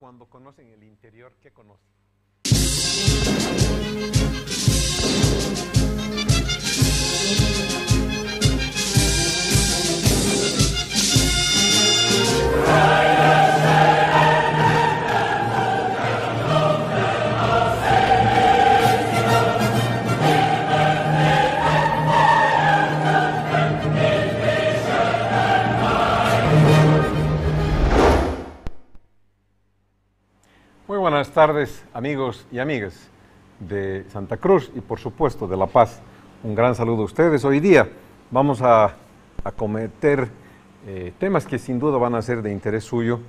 cuando conocen el interior, ¿qué conocen? Muy buenas tardes, amigos y amigas de Santa Cruz y por supuesto de La Paz. Un gran saludo a ustedes. Hoy día vamos a acometer temas que sin duda van a ser de interés suyo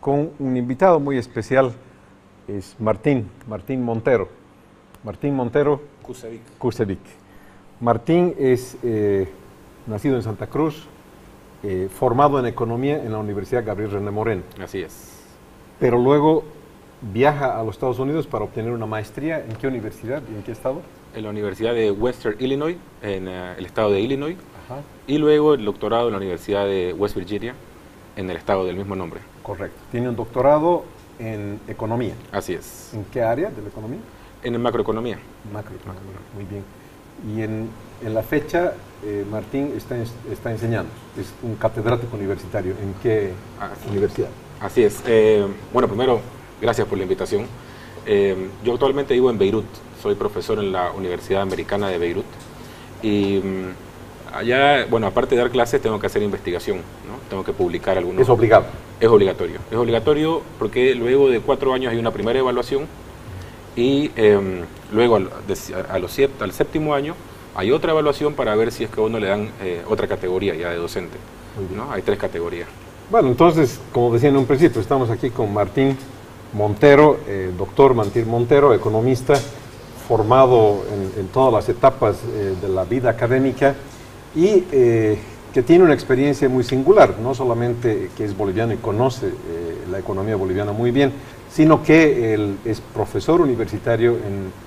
con un invitado muy especial, es Martín Montero. Martín Montero Kusevic. Martín es nacido en Santa Cruz, formado en economía en la Universidad Gabriel René Moreno. Así es. Pero luego viaja a los Estados Unidos para obtener una maestría. ¿En qué universidad y en qué estado? En la Universidad de Western Illinois, en el estado de Illinois. Ajá. Y luego el doctorado en la Universidad de West Virginia, en el estado del mismo nombre. Correcto. Tiene un doctorado en economía. Así es. ¿En qué área de la economía? En macroeconomía. Macroeconomía. Muy bien. Y en la fecha, Martín está enseñando. Es un catedrático universitario. ¿En qué universidad? Así es. Bueno, primero, gracias por la invitación. Yo actualmente vivo en Beirut. Soy profesor en la Universidad Americana de Beirut. Y allá, bueno, aparte de dar clases, tengo que hacer investigación, ¿no? Tengo que publicar algunos... ¿Es obligado? Es obligatorio. Es obligatorio porque luego de 4 años hay una primera evaluación y luego al séptimo año hay otra evaluación para ver si es que a uno le dan otra categoría ya de docente. Muy bien. ¿No? Hay 3 categorías. Bueno, entonces, como decía en un principio, estamos aquí con Martín Montero, doctor Martín Montero, economista, formado en todas las etapas de la vida académica y que tiene una experiencia muy singular, no solamente que es boliviano y conoce la economía boliviana muy bien, sino que él es profesor universitario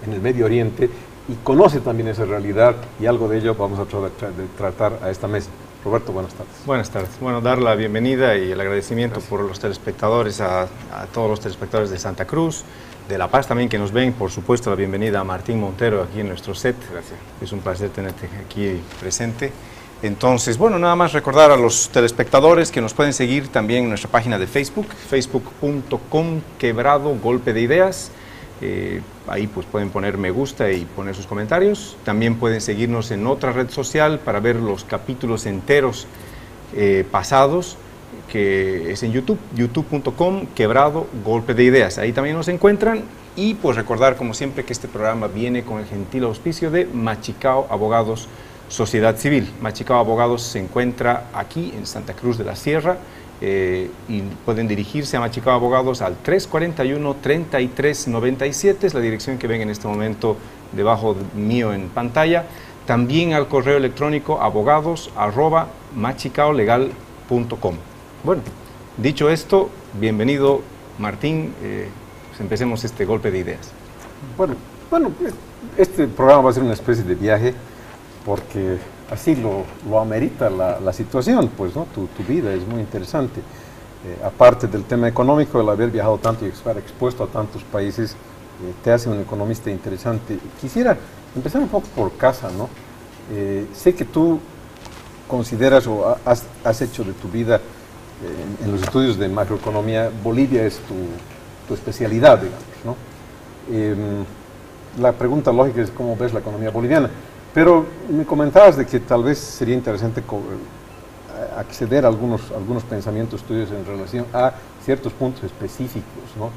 en el Medio Oriente y conoce también esa realidad y algo de ello vamos a tratar a esta mesa. Roberto, buenas tardes. Buenas tardes. Bueno, dar la bienvenida y el agradecimiento por los telespectadores, a todos los telespectadores de Santa Cruz, de La Paz también que nos ven. Por supuesto, la bienvenida a Martín Montero aquí en nuestro set. Gracias. Es un placer tenerte aquí presente. Entonces, bueno, nada más recordar a los telespectadores que nos pueden seguir también en nuestra página de Facebook, facebook.com/Golpe de Ideas. Ahí pues pueden poner me gusta y poner sus comentarios. También pueden seguirnos en otra red social para ver los capítulos enteros pasados, que es en YouTube, youtube.com/Golpe de Ideas. Ahí también nos encuentran y pues recordar como siempre que este programa viene con el gentil auspicio de Machicao Abogados Sociedad Civil. Machicao Abogados se encuentra aquí en Santa Cruz de la Sierra. Y pueden dirigirse a Machicao Abogados al 341-3397, es la dirección que ven en este momento debajo mío en pantalla. También al correo electrónico abogados@machicaolegal.com. Bueno, dicho esto, bienvenido Martín, pues empecemos este golpe de ideas. Bueno, este programa va a ser una especie de viaje porque así lo amerita la situación, pues, ¿no? Tu vida es muy interesante. Aparte del tema económico, el haber viajado tanto y estar expuesto a tantos países, te hace un economista interesante. Quisiera empezar un poco por casa, ¿no? Sé que tú consideras o has hecho de tu vida en los estudios de macroeconomía, Bolivia es tu especialidad, digamos, ¿no? La pregunta lógica es cómo ves la economía boliviana. Pero me comentabas de que tal vez sería interesante acceder a algunos pensamientos tuyos en relación a ciertos puntos específicos, ¿no?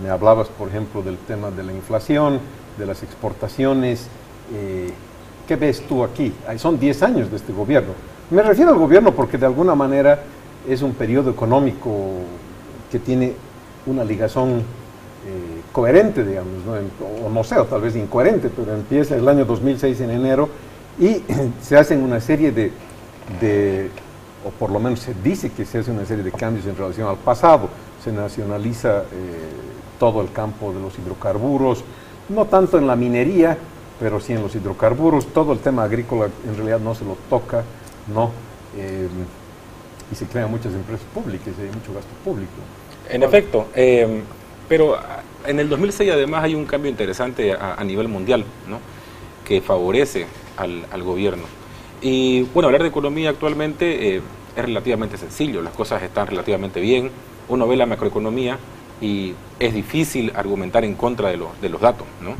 Me hablabas, por ejemplo, del tema de la inflación, de las exportaciones. ¿Qué ves tú aquí? Son 10 años de este gobierno. Me refiero al gobierno porque de alguna manera es un periodo económico que tiene una ligazón coherente, digamos, ¿no? O no sé, o tal vez incoherente, pero empieza el año 2006 en enero y se hacen una serie o por lo menos se dice que se hace una serie de cambios en relación al pasado. Se nacionaliza todo el campo de los hidrocarburos, no tanto en la minería, pero sí en los hidrocarburos. Todo el tema agrícola en realidad no se lo toca, ¿no? Y se crean muchas empresas públicas y hay mucho gasto público. En efecto, pero en el 2006 además hay un cambio interesante a nivel mundial, ¿no? Que favorece al gobierno. Y bueno, hablar de economía actualmente es relativamente sencillo, las cosas están relativamente bien, uno ve la macroeconomía y es difícil argumentar en contra de los datos, ¿no?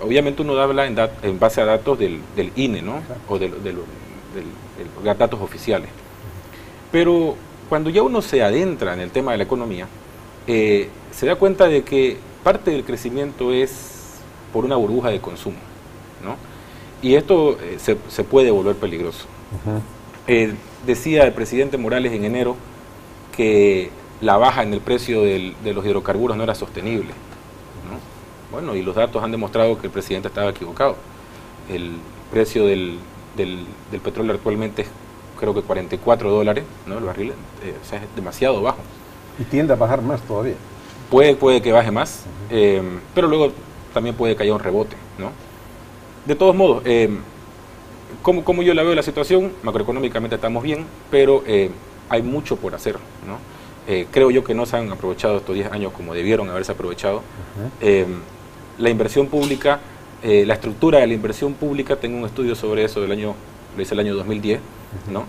Obviamente uno habla en base a datos del INE, ¿no? O de los datos oficiales. Pero cuando ya uno se adentra en el tema de la economía, se da cuenta de que parte del crecimiento es por una burbuja de consumo, ¿no? Y esto se puede volver peligroso. Decía el presidente Morales en enero que la baja en el precio de los hidrocarburos no era sostenible, ¿no? Bueno, y los datos han demostrado que el presidente estaba equivocado. El precio del petróleo actualmente es, creo que $44, ¿no? El barril, o sea, es demasiado bajo. Y tiende a bajar más todavía. Puede que baje más, pero luego también puede que haya un rebote, ¿no? De todos modos, como yo la veo la situación, macroeconómicamente estamos bien, pero hay mucho por hacer, ¿no? Creo yo que no se han aprovechado estos 10 años como debieron haberse aprovechado. La inversión pública, la estructura de la inversión pública, tengo un estudio sobre eso lo hice el año 2010, ¿no?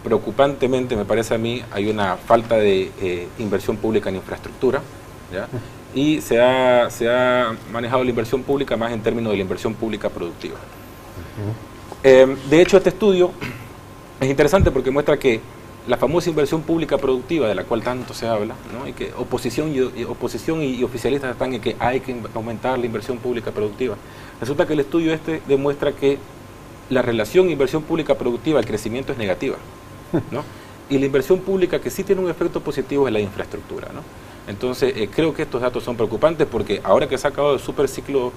Preocupantemente, me parece a mí, hay una falta de inversión pública en infraestructura, ¿ya? Y se ha manejado la inversión pública más en términos de la inversión pública productiva. De hecho, este estudio es interesante porque muestra que la famosa inversión pública productiva, de la cual tanto se habla, ¿no? Y que oposición y oficialistas están en que hay que aumentar la inversión pública productiva. Resulta que el estudio demuestra que la relación inversión pública productiva al crecimiento es negativa, ¿no? Y la inversión pública que sí tiene un efecto positivo es la infraestructura, ¿no? Entonces, creo que estos datos son preocupantes porque ahora que se ha acabado el superciclo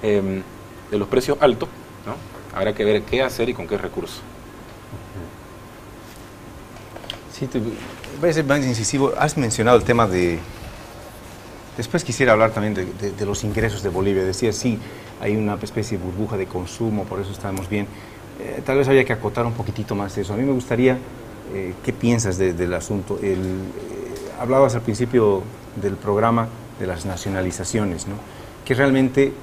de los precios altos, ¿no? Habrá que ver qué hacer y con qué recursos. Sí, voy a ser más incisivo. Has mencionado el tema de... Después quisiera hablar también de los ingresos de Bolivia. Decías, sí, hay una especie de burbuja de consumo, por eso estamos bien. Tal vez habría que acotar un poquitito más eso. A mí me gustaría, ¿qué piensas del asunto? Hablabas al principio del programa de las nacionalizaciones, ¿no? Que realmente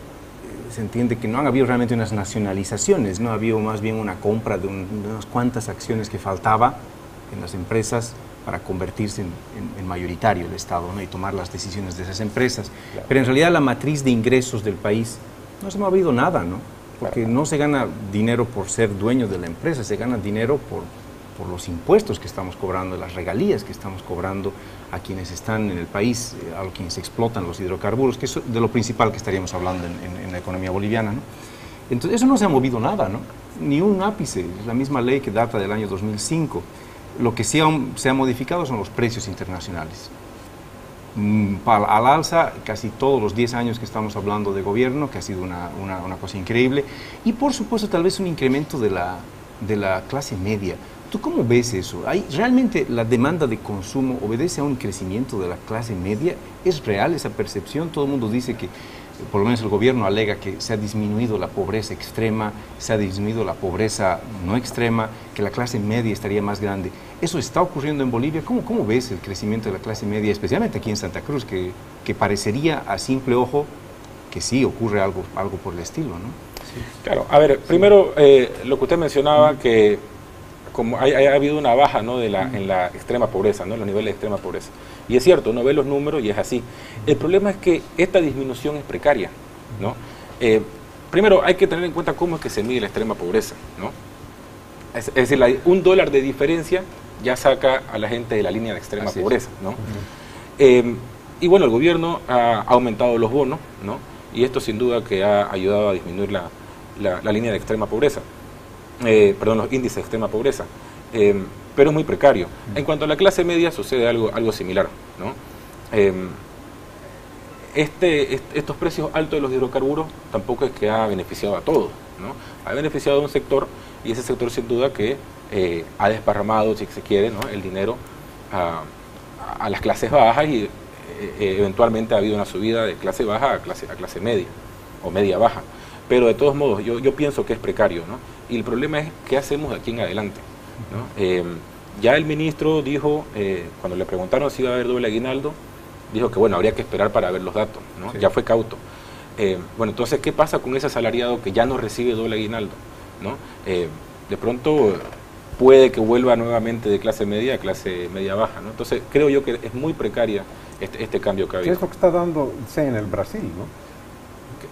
se entiende que no han habido realmente unas nacionalizaciones, no ha habido más bien una compra de unas cuantas acciones que faltaba en las empresas para convertirse en mayoritario el Estado, ¿no? Y tomar las decisiones de esas empresas. Claro. Pero en realidad la matriz de ingresos del país no se me ha habido nada, ¿no? Porque no se gana dinero por ser dueño de la empresa, se gana dinero por los impuestos que estamos cobrando, las regalías que estamos cobrando a quienes están en el país, a quienes explotan los hidrocarburos, que es de lo principal que estaríamos hablando en la economía boliviana, ¿no? Entonces eso no se ha movido nada, ¿no? Ni un ápice, es la misma ley que data del año 2005. Lo que sí se ha modificado son los precios internacionales. Al alza casi todos los 10 años que estamos hablando de gobierno, que ha sido una cosa increíble, y por supuesto tal vez un incremento de la clase media. ¿Tú cómo ves eso? ¿Realmente la demanda de consumo obedece a un crecimiento de la clase media? ¿Es real esa percepción? Todo el mundo dice que, por lo menos el gobierno alega que se ha disminuido la pobreza extrema, se ha disminuido la pobreza no extrema, que la clase media estaría más grande. ¿Eso está ocurriendo en Bolivia? ¿Cómo ves el crecimiento de la clase media, especialmente aquí en Santa Cruz, que parecería a simple ojo que sí ocurre algo por el estilo, ¿no? Sí. Claro, a ver, primero lo que usted mencionaba, que como ha habido una baja, ¿no? en la extrema pobreza, ¿no? En los niveles de extrema pobreza. Y es cierto, uno ve los números y es así. El problema es que esta disminución es precaria, ¿no? Primero hay que tener en cuenta cómo es que se mide la extrema pobreza, ¿no? Es decir, $1 de diferencia ya saca a la gente de la línea de extrema pobreza, ¿no? Y bueno, el gobierno ha aumentado los bonos, ¿no? Y esto sin duda que ha ayudado a disminuir la línea de extrema pobreza. Los índices de extrema pobreza, pero es muy precario. En cuanto a la clase media sucede algo similar, ¿no? Estos precios altos de los hidrocarburos tampoco es que ha beneficiado a todos, ¿no? Ha beneficiado a un sector, y ese sector sin duda que ha desparramado, si se quiere, ¿no? El dinero a las clases bajas y eventualmente ha habido una subida de clase baja a clase media o media baja. Pero de todos modos, yo pienso que es precario, ¿no? Y el problema es qué hacemos de aquí en adelante, ¿no? ya el ministro dijo, cuando le preguntaron si iba a haber doble aguinaldo, dijo que bueno, habría que esperar para ver los datos, ¿no? Sí. Ya fue cauto. Bueno, entonces, ¿qué pasa con ese asalariado que ya no recibe doble aguinaldo, ¿no? De pronto puede que vuelva nuevamente de clase media a clase media baja, ¿no? Entonces, creo yo que es muy precaria este cambio que ha habido. ¿Qué es lo que está dándose en el Brasil, no?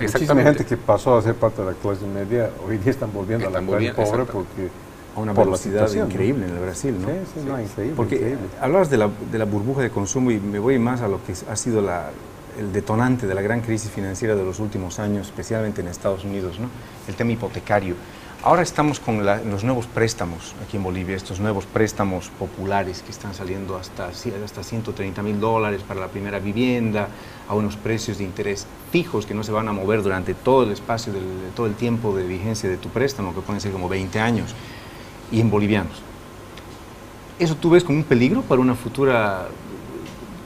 Muchísima gente que pasó a ser parte de la clase media, hoy día están volviendo a la clase pobre porque... A una velocidad increíble en el Brasil, ¿no? Sí, no, increíble. Porque increíble. Hablabas de la burbuja de consumo y me voy más a lo que ha sido el detonante de la gran crisis financiera de los últimos años, especialmente en Estados Unidos, ¿no? El tema hipotecario. Ahora estamos con los nuevos préstamos aquí en Bolivia, estos nuevos préstamos populares que están saliendo hasta $130.000 para la primera vivienda, a unos precios de interés fijos que no se van a mover durante todo el espacio, todo el tiempo de vigencia de tu préstamo, que pueden ser como 20 años, y en bolivianos. ¿Eso tú ves como un peligro para una futura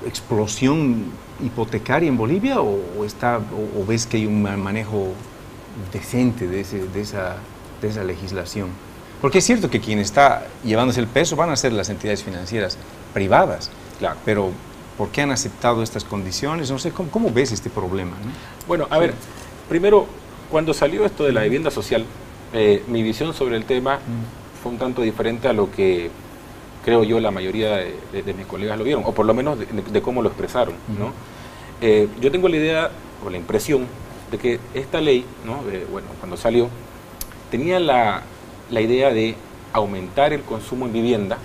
explosión hipotecaria en Bolivia o ves que hay un manejo decente de esa legislación? Porque es cierto que quien está llevándose el peso van a ser las entidades financieras privadas, claro, pero ¿por qué han aceptado estas condiciones? No sé, ¿cómo ves este problema, ¿no? Bueno, a ver, primero, cuando salió esto de la vivienda social, mi visión sobre el tema fue un tanto diferente a lo que creo yo la mayoría de mis colegas lo vieron, o por lo menos de cómo lo expresaron, ¿no? Yo tengo la idea o la impresión de que esta ley, ¿no? Bueno, cuando salió, tenía la idea de aumentar el consumo en vivienda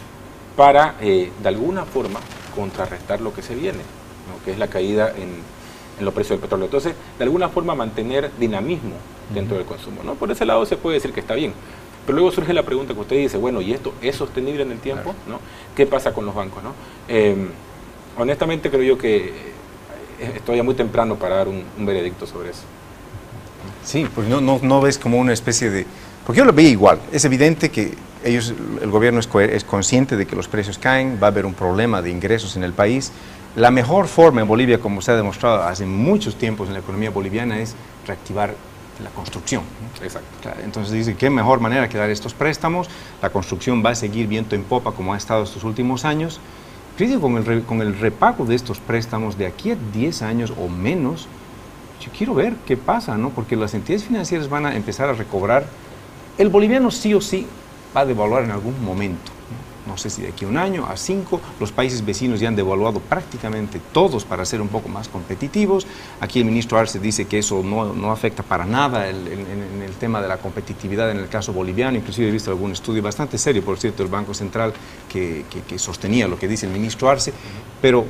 para, de alguna forma, contrarrestar lo que se viene, ¿no? Que es la caída en los precios del petróleo. Entonces, de alguna forma, mantener dinamismo dentro del consumo, ¿no? Por ese lado se puede decir que está bien. Pero luego surge la pregunta que usted dice, bueno, ¿y esto es sostenible en el tiempo? Claro. ¿No? ¿Qué pasa con los bancos, no? Honestamente creo yo que es todavía muy temprano para dar un veredicto sobre eso. Sí, porque no ves como una especie de... Porque yo lo veía igual. Es evidente que el gobierno es consciente de que los precios caen, va a haber un problema de ingresos en el país. La mejor forma en Bolivia, como se ha demostrado hace muchos tiempos en la economía boliviana, es reactivar la construcción. Exacto. Claro, entonces dice, ¿qué mejor manera que dar estos préstamos? La construcción va a seguir viento en popa como ha estado estos últimos años. Creo que con el repago de estos préstamos de aquí a 10 años o menos, yo quiero ver qué pasa, ¿no? Porque las entidades financieras van a empezar a recobrar. El boliviano sí o sí va a devaluar en algún momento. No sé si de aquí a un año, a 5, los países vecinos ya han devaluado prácticamente todos para ser un poco más competitivos. Aquí el ministro Arce dice que eso no afecta para nada en el tema de la competitividad en el caso boliviano. Inclusive he visto algún estudio bastante serio, por cierto, del Banco Central que sostenía lo que dice el ministro Arce, pero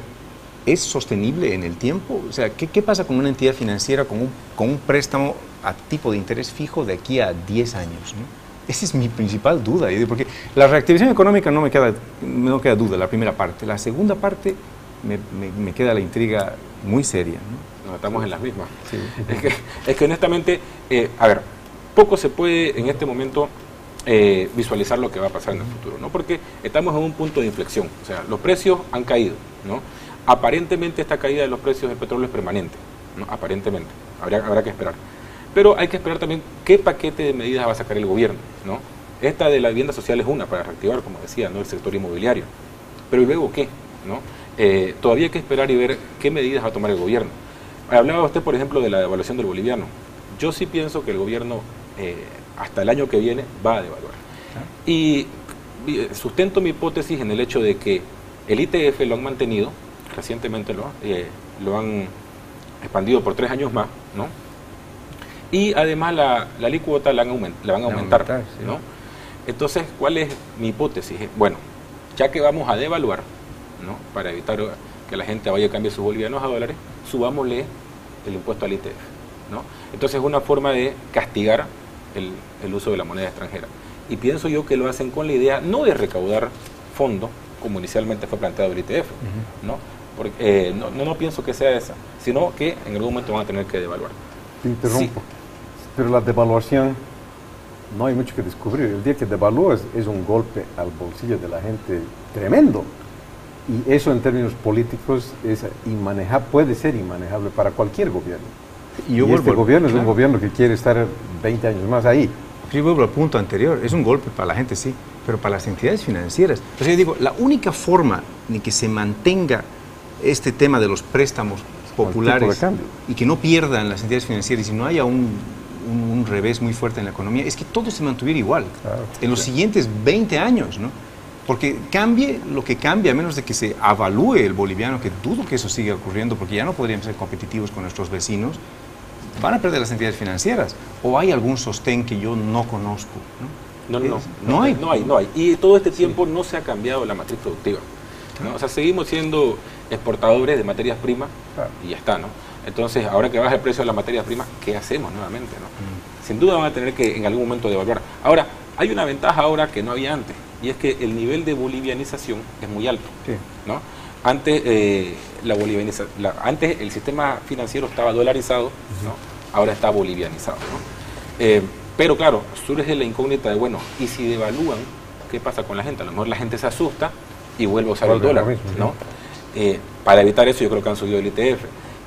¿es sostenible en el tiempo? O sea, ¿qué pasa con una entidad financiera con un préstamo a tipo de interés fijo de aquí a 10 años, ¿no? Esa es mi principal duda, porque la reactivación económica no queda duda, la primera parte. La segunda parte me queda la intriga muy seria, ¿no? Nos estamos en las mismas. Sí. Es que honestamente, a ver, poco se puede en este momento visualizar lo que va a pasar en el futuro, ¿no? Porque estamos en un punto de inflexión, o sea, los precios han caído, ¿no? Aparentemente esta caída de los precios del petróleo es permanente, ¿no? Aparentemente, habrá que esperar. Pero hay que esperar también qué paquete de medidas va a sacar el gobierno, ¿no? Esta de la vivienda social es una para reactivar, como decía, ¿no? El sector inmobiliario. Pero ¿y luego qué? ¿No? Todavía hay que esperar y ver qué medidas va a tomar el gobierno. Hablaba usted, por ejemplo, de la devaluación del boliviano. Yo sí pienso que el gobierno, hasta el año que viene, va a devaluar. Y sustento mi hipótesis en el hecho de que el ITF lo han mantenido, recientemente lo han expandido por 3 años más, ¿no? Y además la alícuota la van a aumentar, sí. ¿No? Entonces, ¿cuál es mi hipótesis? Bueno, ya que vamos a devaluar, ¿no? Para evitar que la gente vaya a cambiar sus bolivianos a dólares, subámosle el impuesto al ITF, ¿no? Entonces es una forma de castigar el uso de la moneda extranjera. Y pienso yo que lo hacen con la idea no de recaudar fondos, como inicialmente fue planteado el ITF, ¿no? Porque, no pienso que sea esa, sino que en algún momento van a tener que devaluar. Te interrumpo. Sí. Pero la devaluación, no hay mucho que descubrir. El día que devalúas es un golpe al bolsillo de la gente tremendo. Y eso en términos políticos es puede ser inmanejable para cualquier gobierno. Y este gobierno es un gobierno que quiere estar 20 años más ahí. Yo vuelvo al punto anterior, es un golpe para la gente, sí, pero para las entidades financieras. O sea, yo digo, la única forma de que se mantenga este tema de los préstamos populares y que no pierdan las entidades financieras y no haya un revés muy fuerte en la economía, es que todo se mantuviera igual en los siguientes 20 años, ¿no? Porque cambie lo que cambie, a menos de que se avalúe el boliviano, que dudo que eso siga ocurriendo, porque ya no podríamos ser competitivos con nuestros vecinos, van a perder las entidades financieras. ¿O hay algún sostén que yo no conozco? No hay. Y todo este tiempo no se ha cambiado la matriz productiva, ¿no? O sea, seguimos siendo exportadores de materias primas y ya está, ¿no? Entonces, ahora que baja el precio de las materias primas, ¿qué hacemos nuevamente, no? Sin duda van a tener que en algún momento devaluar. Ahora, hay una ventaja ahora que no había antes, y es que el nivel de bolivianización es muy alto, ¿no? Antes, antes el sistema financiero estaba dolarizado, ¿no? Ahora está bolivianizado, ¿no? Pero claro, surge la incógnita de, bueno, ¿y si devalúan? ¿Qué pasa con la gente? A lo mejor la gente se asusta y vuelve a usar el dólar, ¿no? Para evitar eso yo creo que han subido el ITF.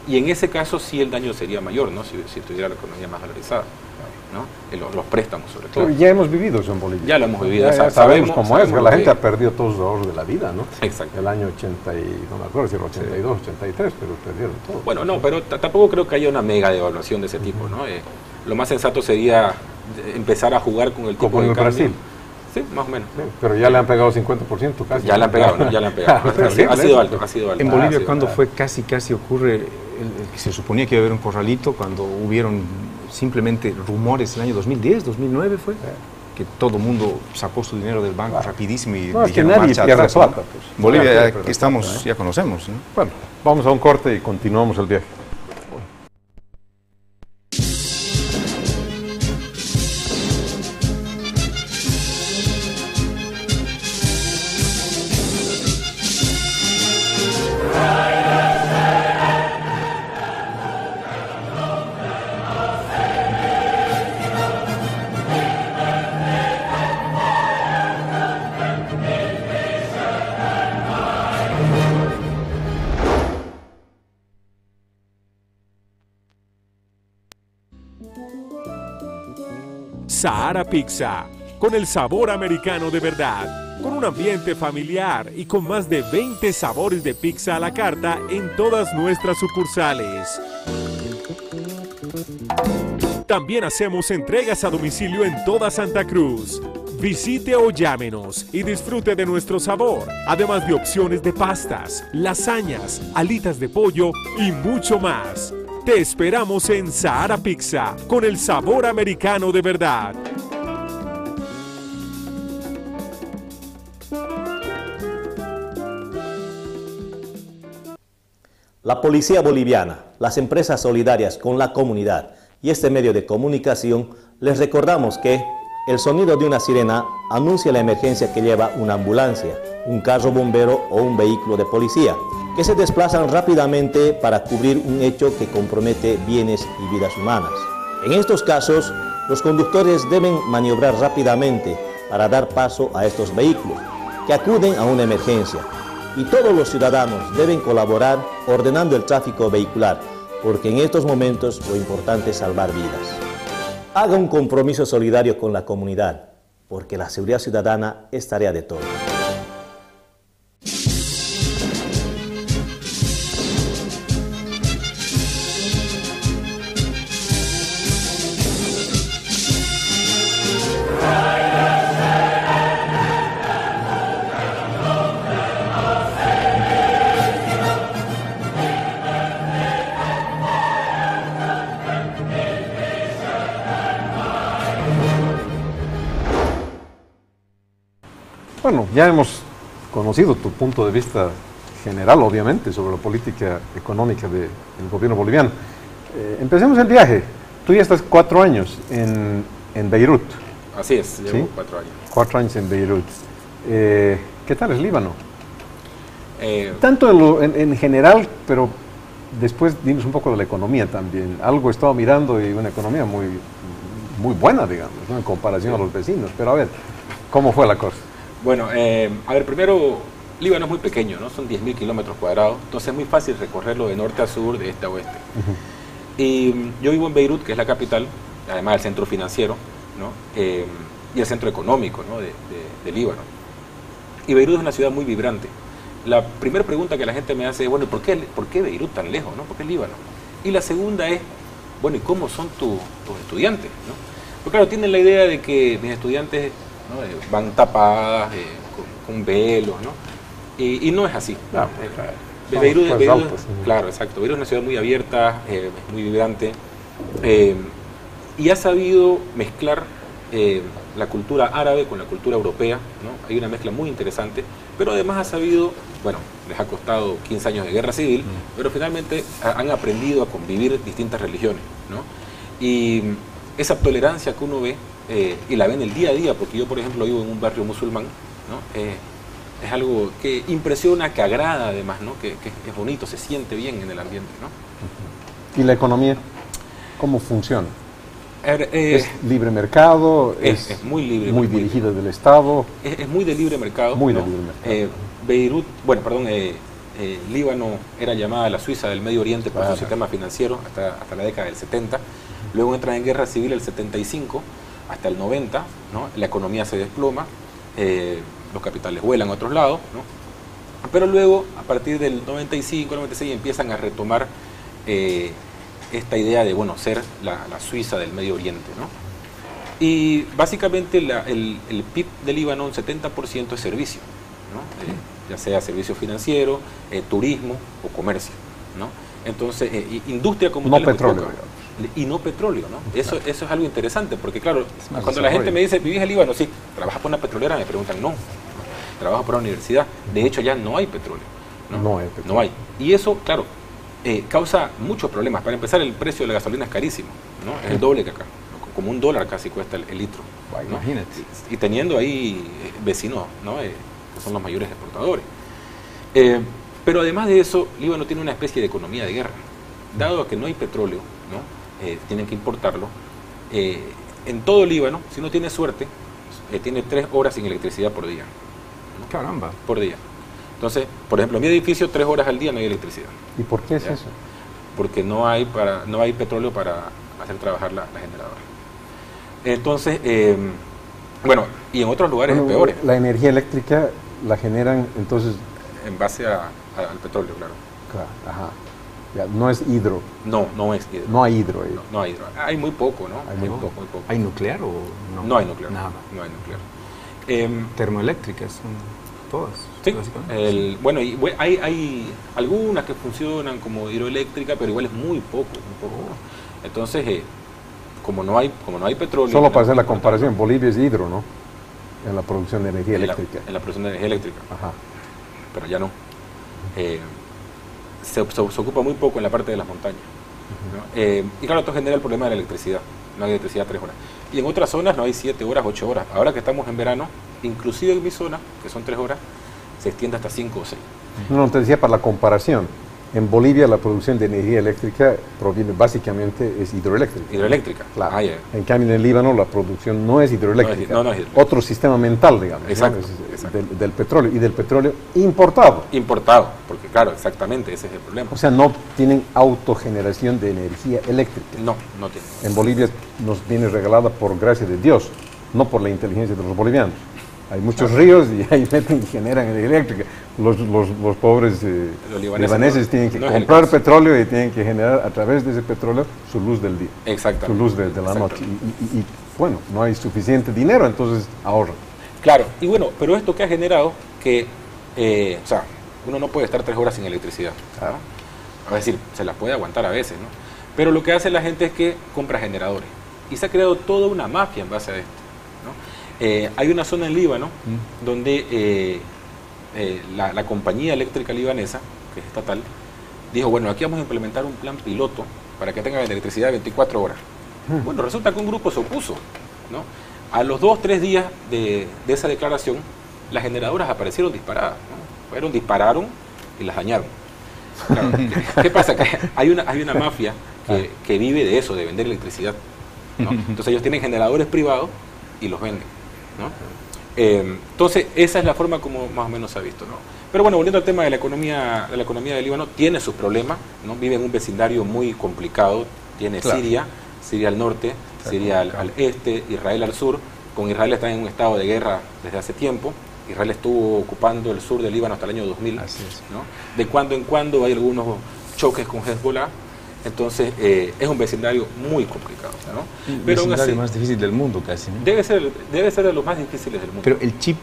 Y en ese caso sí el daño sería mayor, ¿no? Si tuviera la economía más valorizada, ¿no? Los préstamos sobre todo. Ya hemos vivido eso en Bolivia. Ya lo hemos vivido. Ya sabemos cómo es, que la gente ha perdido todos los ahorros de la vida, ¿no? Exacto. El año 80 y, no me acuerdo si era 82, 83, pero perdieron todo. Bueno, no, pero tampoco creo que haya una mega devaluación de ese tipo, ¿no? Lo más sensato sería empezar a jugar con el tipo como de en cambio. Brasil. Sí, más o menos. Sí, pero ya le han pegado 50% casi. Ya le han pegado, ¿no? Ya le han pegado. Ha sido alto, ha sido alto. En Bolivia, ¿cuándo fue casi ocurre que se suponía que iba a haber un corralito, cuando hubieron simplemente rumores el año 2010, 2009 fue? Que todo el mundo sacó su dinero del banco rapidísimo y no, es que nadie pierde plata. Pues. Bolivia, aquí estamos, ya conocemos, ¿no? Bueno, vamos a un corte y continuamos el viaje. Sahara Pizza, con el sabor americano de verdad, con un ambiente familiar y con más de 20 sabores de pizza a la carta en todas nuestras sucursales. También hacemos entregas a domicilio en toda Santa Cruz. Visite o llámenos y disfrute de nuestro sabor, además de opciones de pastas, lasañas, alitas de pollo y mucho más. Te esperamos en Sahara Pizza, con el sabor americano de verdad. La Policía Boliviana, las empresas solidarias con la comunidad y este medio de comunicación, les recordamos que el sonido de una sirena anuncia la emergencia que lleva una ambulancia, un carro bombero o un vehículo de policía, que se desplazan rápidamente para cubrir un hecho que compromete bienes y vidas humanas. En estos casos, los conductores deben maniobrar rápidamente para dar paso a estos vehículos, que acuden a una emergencia. Y todos los ciudadanos deben colaborar ordenando el tráfico vehicular, porque en estos momentos lo importante es salvar vidas. Haga un compromiso solidario con la comunidad, porque la seguridad ciudadana es tarea de todos. Bueno, ya hemos conocido tu punto de vista general, obviamente, sobre la política económica del gobierno boliviano. Empecemos el viaje. Tú ya estás 4 años en Beirut. Así es, llevo ¿Sí? 4 años. 4 años en Beirut. ¿Qué tal es Líbano? Tanto en general, pero después dinos un poco de la economía también. Algo he estado mirando y una economía muy buena, digamos, ¿no? En comparación a los vecinos. Pero a ver, ¿cómo fue la cosa? Bueno, a ver, primero, Líbano es muy pequeño, ¿no? Son 10.000 kilómetros cuadrados, entonces es muy fácil recorrerlo de norte a sur, de este a oeste. Y yo vivo en Beirut, que es la capital, además del centro financiero, ¿no? Y el centro económico, ¿no? de Líbano. Y Beirut es una ciudad muy vibrante. La primera pregunta que la gente me hace es, bueno, ¿por qué Beirut tan lejos, ¿no? ¿Por qué Líbano? Y la segunda es, bueno, ¿y cómo son tus estudiantes, ¿no? Porque claro, tienen la idea de que mis estudiantes, ¿no? Van tapadas, con velos, ¿no? Y no es así. No, claro. Beirut, Claro, exacto. Beirut es una ciudad muy abierta, muy vibrante, y ha sabido mezclar la cultura árabe con la cultura europea, ¿no? Hay una mezcla muy interesante, pero además ha sabido, bueno, les ha costado 15 años de guerra civil, pero finalmente han aprendido a convivir distintas religiones, ¿no? Y esa tolerancia que uno ve, y la ve en el día a día, porque yo, por ejemplo, vivo en un barrio musulmán, ¿no? Es algo que impresiona, que agrada además, ¿no? Que es bonito, se siente bien en el ambiente, ¿no? ¿Y la economía? ¿Cómo funciona? ¿Es Es libre mercado? muy libre. ¿Muy dirigida del Estado? Es muy de libre mercado. Muy de ¿no? libre mercado. Beirut, Líbano era llamada la Suiza del Medio Oriente por su sistema financiero hasta la década del 70. Luego entra en guerra civil el 75 hasta el 90, ¿no? La economía se desploma, los capitales vuelan a otros lados, ¿no? Pero luego, a partir del 95, 96, empiezan a retomar esta idea de, bueno, ser la Suiza del Medio Oriente, ¿no? Y básicamente el PIB de Líbano, un 70% es servicio, ¿no? Ya sea servicio financiero, turismo o comercio, ¿no? Entonces, industria como no tal es muy petróleo, poca. Y no petróleo, ¿no? Eso es algo interesante, porque claro, más cuando la gente me dice, ¿vivís en Líbano? Sí. ¿Trabajas por una petrolera? Me preguntan, no. Trabajo por una universidad. De hecho, ya no hay petróleo. No hay petróleo. No hay. Y eso, claro, causa muchos problemas. Para empezar, el precio de la gasolina es carísimo, ¿no? Es el doble que acá, ¿no? Como $1 casi cuesta el litro, ¿no? Imagínate. Y teniendo ahí vecinos, ¿no? Que son los mayores exportadores. Pero además de eso, Líbano tiene una especie de economía de guerra. Dado que no hay petróleo, ¿no? Tienen que importarlo. En todo Líbano, si uno tiene suerte, tiene 3 horas sin electricidad por día, ¿no? Caramba. Por día. Entonces, por ejemplo, en mi edificio 3 horas al día no hay electricidad. ¿Y por qué es ¿Ya? eso? Porque no hay petróleo para hacer trabajar la generadora. Entonces, bueno, y en otros lugares es peor. La energía eléctrica la generan entonces... En base al petróleo, claro. Claro, ajá. Ya, no es hidro. No es hidro. No hay hidro ahí. No hay hidro. Hay muy poco, ¿no? Hay muy poco. ¿Hay nuclear o no? No hay nuclear. Nada. No hay nuclear. Termoeléctricas son todas, Sí, básicamente. bueno, y hay algunas que funcionan como hidroeléctrica, pero igual es muy poco, ¿no? Entonces, como no hay petróleo... Solo para hacer la comparación, Bolivia es hidro, ¿no? En la producción de energía eléctrica. En la producción de energía eléctrica, Ajá. pero ya no. Se ocupa muy poco en la parte de las montañas, ¿no? Y claro, esto genera el problema de la electricidad. No hay electricidad 3 horas. Y en otras zonas no hay 7 horas, 8 horas. Ahora que estamos en verano, inclusive en mi zona, que son 3 horas, se extiende hasta 5 o 6. No, te decía para la comparación. En Bolivia la producción de energía eléctrica proviene básicamente es hidroeléctrica. Hidroeléctrica. Claro. Ah, ya. En cambio en el Líbano la producción no es hidroeléctrica. No es hidroeléctrica. Otro sistema mental, digamos. Exacto, ¿no? exacto. Del petróleo y del petróleo importado. Importado, porque claro, exactamente, ese es el problema. O sea, no tienen autogeneración de energía eléctrica. No tiene. En Bolivia nos viene regalada por gracia de Dios, no por la inteligencia de los bolivianos. Hay muchos ríos y ahí meten y generan energía eléctrica. Los pobres Los libaneses tienen que no es el comprar caso. petróleo y tienen que generar a través de ese petróleo su luz del día, Exactamente. su luz de la noche. Y bueno, no hay suficiente dinero, entonces ahorran. Claro, y bueno, pero esto que ha generado que, o sea, uno no puede estar 3 horas sin electricidad, ¿no? Es decir, se las puede aguantar a veces, ¿no? Pero lo que hace la gente es que compra generadores. Y se ha creado toda una mafia en base a esto, ¿no? Hay una zona en Líbano donde la compañía eléctrica libanesa, que es estatal, dijo, bueno, aquí vamos a implementar un plan piloto para que tengan electricidad 24 horas. Bueno, resulta que un grupo se opuso, ¿no? A los 2-3 días de esa declaración, las generadoras aparecieron disparadas, ¿no? Dispararon y las dañaron. Claro, ¿qué pasa? Que hay una mafia que vive de eso, de vender electricidad, ¿no? Entonces ellos tienen generadores privados y los venden, ¿no? Entonces esa es la forma como más o menos se ha visto, ¿no? Pero bueno, volviendo al tema de la economía de Líbano, tiene sus problemas, ¿no? Vive en un vecindario muy complicado, tiene Claro. Siria al norte, Siria al este, Israel al sur. Con Israel está en un estado de guerra desde hace tiempo. Israel estuvo ocupando el sur del Líbano hasta el año 2000. Así es. ¿No? De cuando en cuando hay algunos choques con Hezbollah. Entonces es un vecindario muy complicado, ¿no? El Pero aún vecindario así, más difícil del mundo casi, ¿no? debe ser de los más difíciles del mundo. Pero el chip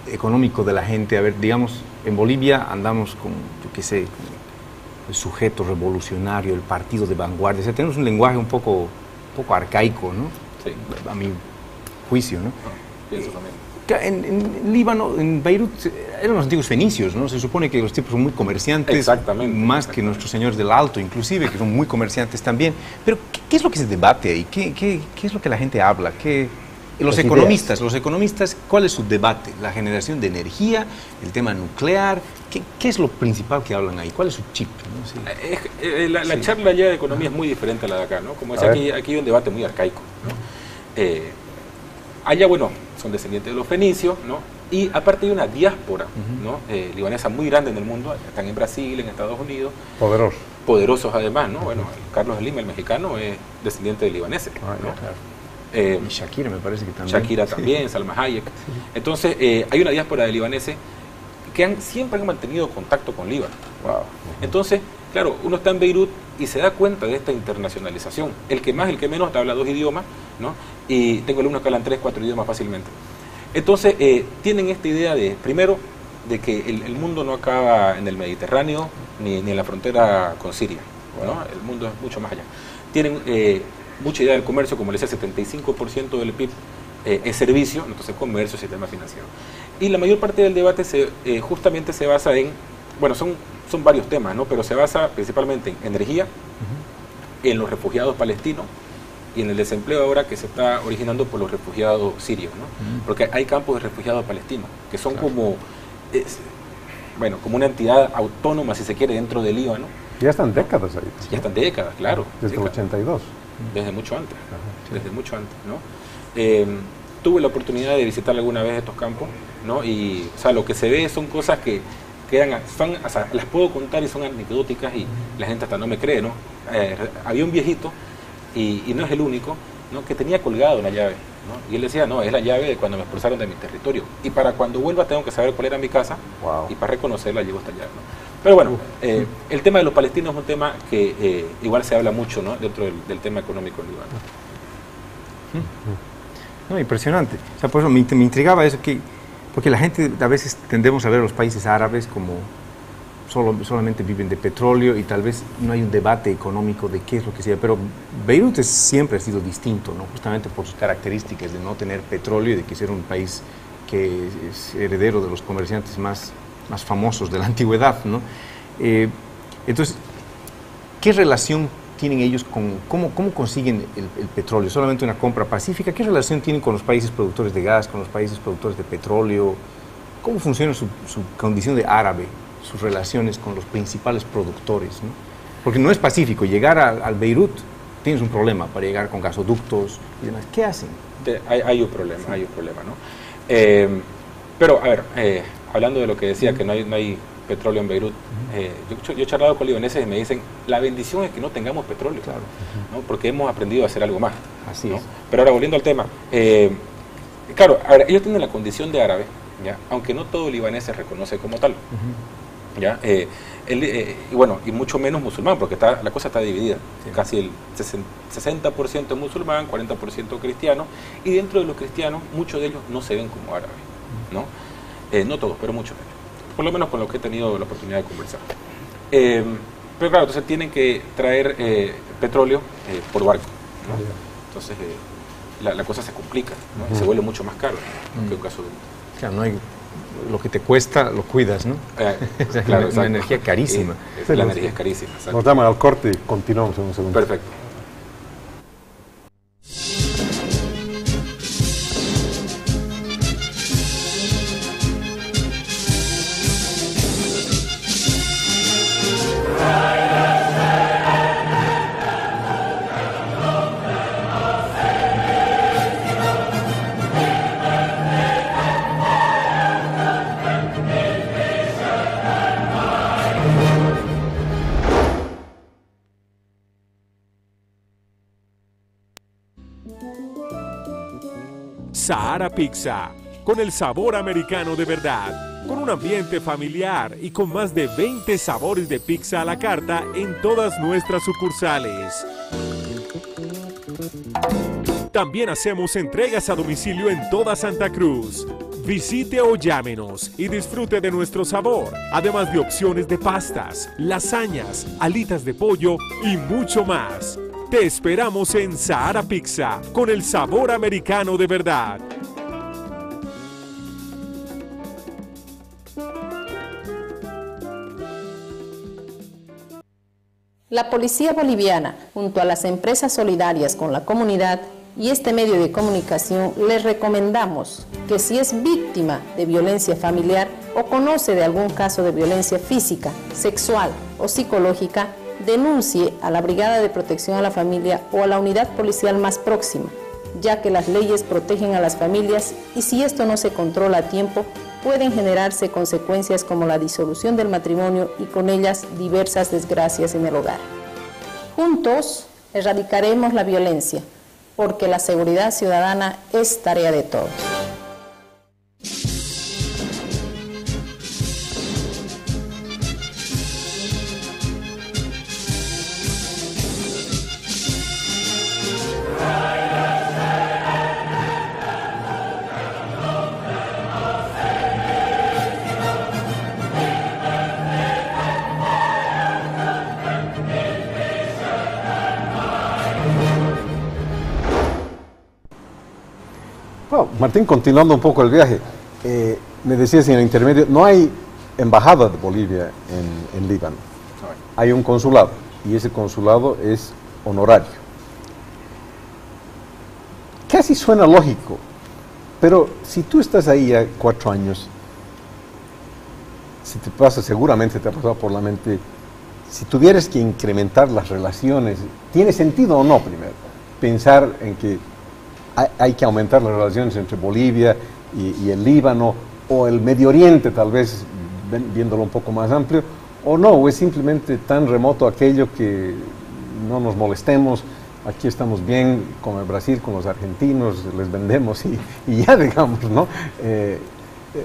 económico de la gente, a ver, digamos, en Bolivia andamos con, yo qué sé, el sujeto revolucionario, el partido de vanguardia, o sea, tenemos un lenguaje un poco arcaico, ¿no? Sí. A mi juicio, ¿no? No, pienso también. En Líbano, en Beirut, eran los antiguos fenicios, ¿no? Se supone que los tipos son muy comerciantes, Exactamente, más que nuestros señores del Alto, inclusive, que son muy comerciantes también. Pero, ¿qué es lo que se debate ahí? ¿Qué es lo que la gente habla? Los economistas, ¿cuál es su debate? ¿La generación de energía? ¿El tema nuclear? ¿Qué es lo principal que hablan ahí? ¿Cuál es su chip? ¿No? Sí. La charla allá de economía es muy diferente a la de acá, ¿no? Como decía, aquí hay un debate muy arcaico, ¿no? Allá, bueno, son descendientes de los fenicios, ¿no? Y aparte hay una diáspora, ¿no? Libanesa muy grande en el mundo, están en Brasil, en Estados Unidos. Poderosos además, ¿no? Bueno, Carlos Slim, el mexicano, es descendiente de libaneses, ¿no? Claro. Y Shakira me parece que también. Shakira también, Salma Hayek. Entonces, hay una diáspora de libaneses que siempre han mantenido contacto con Líbano. Wow. Entonces, claro, uno está en Beirut y se da cuenta de esta internacionalización. El que más, el que menos, te habla 2 idiomas, ¿no? Y tengo alumnos que hablan 3, 4 idiomas fácilmente. Entonces, tienen esta idea de, primero, de que el mundo no acaba en el Mediterráneo ni en la frontera con Siria, ¿no? El mundo es mucho más allá. Tienen mucha idea del comercio, como les decía, 75% del PIB es servicio, entonces comercio, sistema financiero. Y la mayor parte del debate justamente se basa en, bueno, son varios temas, ¿no? Pero se basa principalmente en energía, en los refugiados palestinos y en el desempleo ahora que se está originando por los refugiados sirios, ¿no? Porque hay campos de refugiados palestinos que son como una entidad autónoma, si se quiere, dentro del Líbano. Ya están décadas ahí. Ya están décadas, claro. Desde el 82. Desde mucho antes, desde mucho antes, ¿no? Tuve la oportunidad de visitar alguna vez estos campos, ¿no? Y, o sea, lo que se ve son cosas que o sea, las puedo contar y son anecdóticas y la gente hasta no me cree, ¿no? Había un viejito, y no es el único, ¿no? Que tenía colgado una llave, ¿no? Y él decía, no, es la llave de cuando me expulsaron de mi territorio. Y para cuando vuelva tengo que saber cuál era mi casa, y para reconocerla llevo esta llave, ¿no? Pero bueno, el tema de los palestinos es un tema que igual se habla mucho, ¿no? Dentro del tema económico en Líbano. No, impresionante. O sea, por eso me intrigaba eso, porque la gente a veces tendemos a ver a los países árabes como solamente viven de petróleo y tal vez no hay un debate económico de qué es lo que sea. Pero Beirut siempre ha sido distinto, ¿no? Justamente por sus características de no tener petróleo y de que ser un país que es heredero de los comerciantes más famosos de la antigüedad, ¿no? Entonces, ¿qué relación tienen ellos con cómo consiguen el petróleo? ¿Solamente una compra pacífica? ¿Qué relación tienen con los países productores de gas, con los países productores de petróleo? ¿Cómo funciona su condición de árabe, sus relaciones con los principales productores, ¿no? Porque no es pacífico. Llegar al Beirut, tienes un problema para llegar con gasoductos y demás. ¿Qué hacen? Hay un problema, ¿no? Pero, a ver, hablando de lo que decía, que no hay petróleo en Beirut, yo he charlado con libaneses y me dicen, la bendición es que no tengamos petróleo, claro, ¿no? Porque hemos aprendido a hacer algo más. Así ¿no? es. Pero ahora, volviendo al tema, claro, a ver, ellos tienen la condición de árabe, ¿ya? Aunque no todo libanés se reconoce como tal, ¿ya? Y bueno, y mucho menos musulmán, porque la cosa está dividida, casi el 60% musulmán, 40% cristiano, y dentro de los cristianos, muchos de ellos no se ven como árabes, ¿no? No todos, pero muchos de ellos, por lo menos con los que he tenido la oportunidad de conversar. Pero claro, entonces tienen que traer petróleo por barco, ¿no? Entonces la cosa se complica, ¿no? Y se vuelve mucho más caro, ¿no? Que un caso de... Claro, no hay, lo que te cuesta lo cuidas, ¿no? Claro, una energía carísima. La energía es carísima. Exacto. Nos llaman al corte y continuamos en un segundo. Perfecto. Sahara Pizza, con el sabor americano de verdad, con un ambiente familiar y con más de 20 sabores de pizza a la carta en todas nuestras sucursales. También hacemos entregas a domicilio en toda Santa Cruz. Visite o llámenos y disfrute de nuestro sabor, además de opciones de pastas, lasañas, alitas de pollo y mucho más. Te esperamos en Sahara Pizza, con el sabor americano de verdad. La Policía Boliviana, junto a las empresas solidarias con la comunidad y este medio de comunicación, les recomendamos que si es víctima de violencia familiar o conoce de algún caso de violencia física, sexual o psicológica, denuncie a la Brigada de Protección a la Familia o a la unidad policial más próxima, ya que las leyes protegen a las familias y si esto no se controla a tiempo, pueden generarse consecuencias como la disolución del matrimonio y con ellas diversas desgracias en el hogar. Juntos erradicaremos la violencia, porque la seguridad ciudadana es tarea de todos. Bueno, Martín, continuando un poco el viaje, me decías en el intermedio, no hay embajada de Bolivia en Líbano, hay un consulado, y ese consulado es honorario. Casi suena lógico, pero si tú estás ahí ya 4 años, si te pasa, seguramente te ha pasado por la mente, si tuvieras que incrementar las relaciones, ¿tiene sentido o no primero? Pensar en que hay que aumentar las relaciones entre Bolivia y el Líbano, o el Medio Oriente, tal vez, viéndolo un poco más amplio, o no, o es simplemente tan remoto aquello que no nos molestemos, aquí estamos bien con el Brasil, con los argentinos, les vendemos y ya, digamos, ¿no?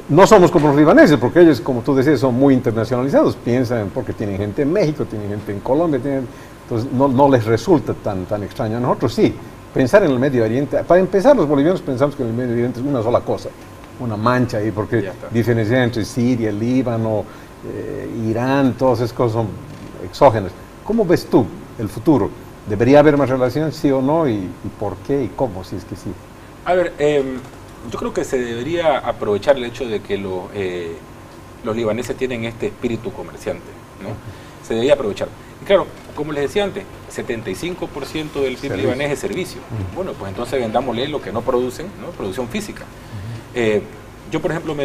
No somos como los libaneses, porque ellos, como tú decías, son muy internacionalizados, piensan porque tienen gente en México, tienen gente en Colombia, entonces no les resulta tan extraño. A nosotros sí. Pensar en el Medio Oriente, para empezar, los bolivianos pensamos que en el Medio Oriente es una sola cosa, una mancha ahí, porque diferenciar entre Siria, Líbano, Irán, todas esas cosas son exógenas. ¿Cómo ves tú el futuro? ¿Debería haber más relación, sí o no? ¿Y por qué y cómo, si es que sí? A ver, yo creo que se debería aprovechar el hecho de que los libaneses tienen este espíritu comerciante, ¿no? Se debería aprovechar. Y claro, como les decía antes, 75% del PIB libanés es servicio. Bueno, pues entonces vendámosle lo que no producen, ¿no? Producción física. Yo, por ejemplo,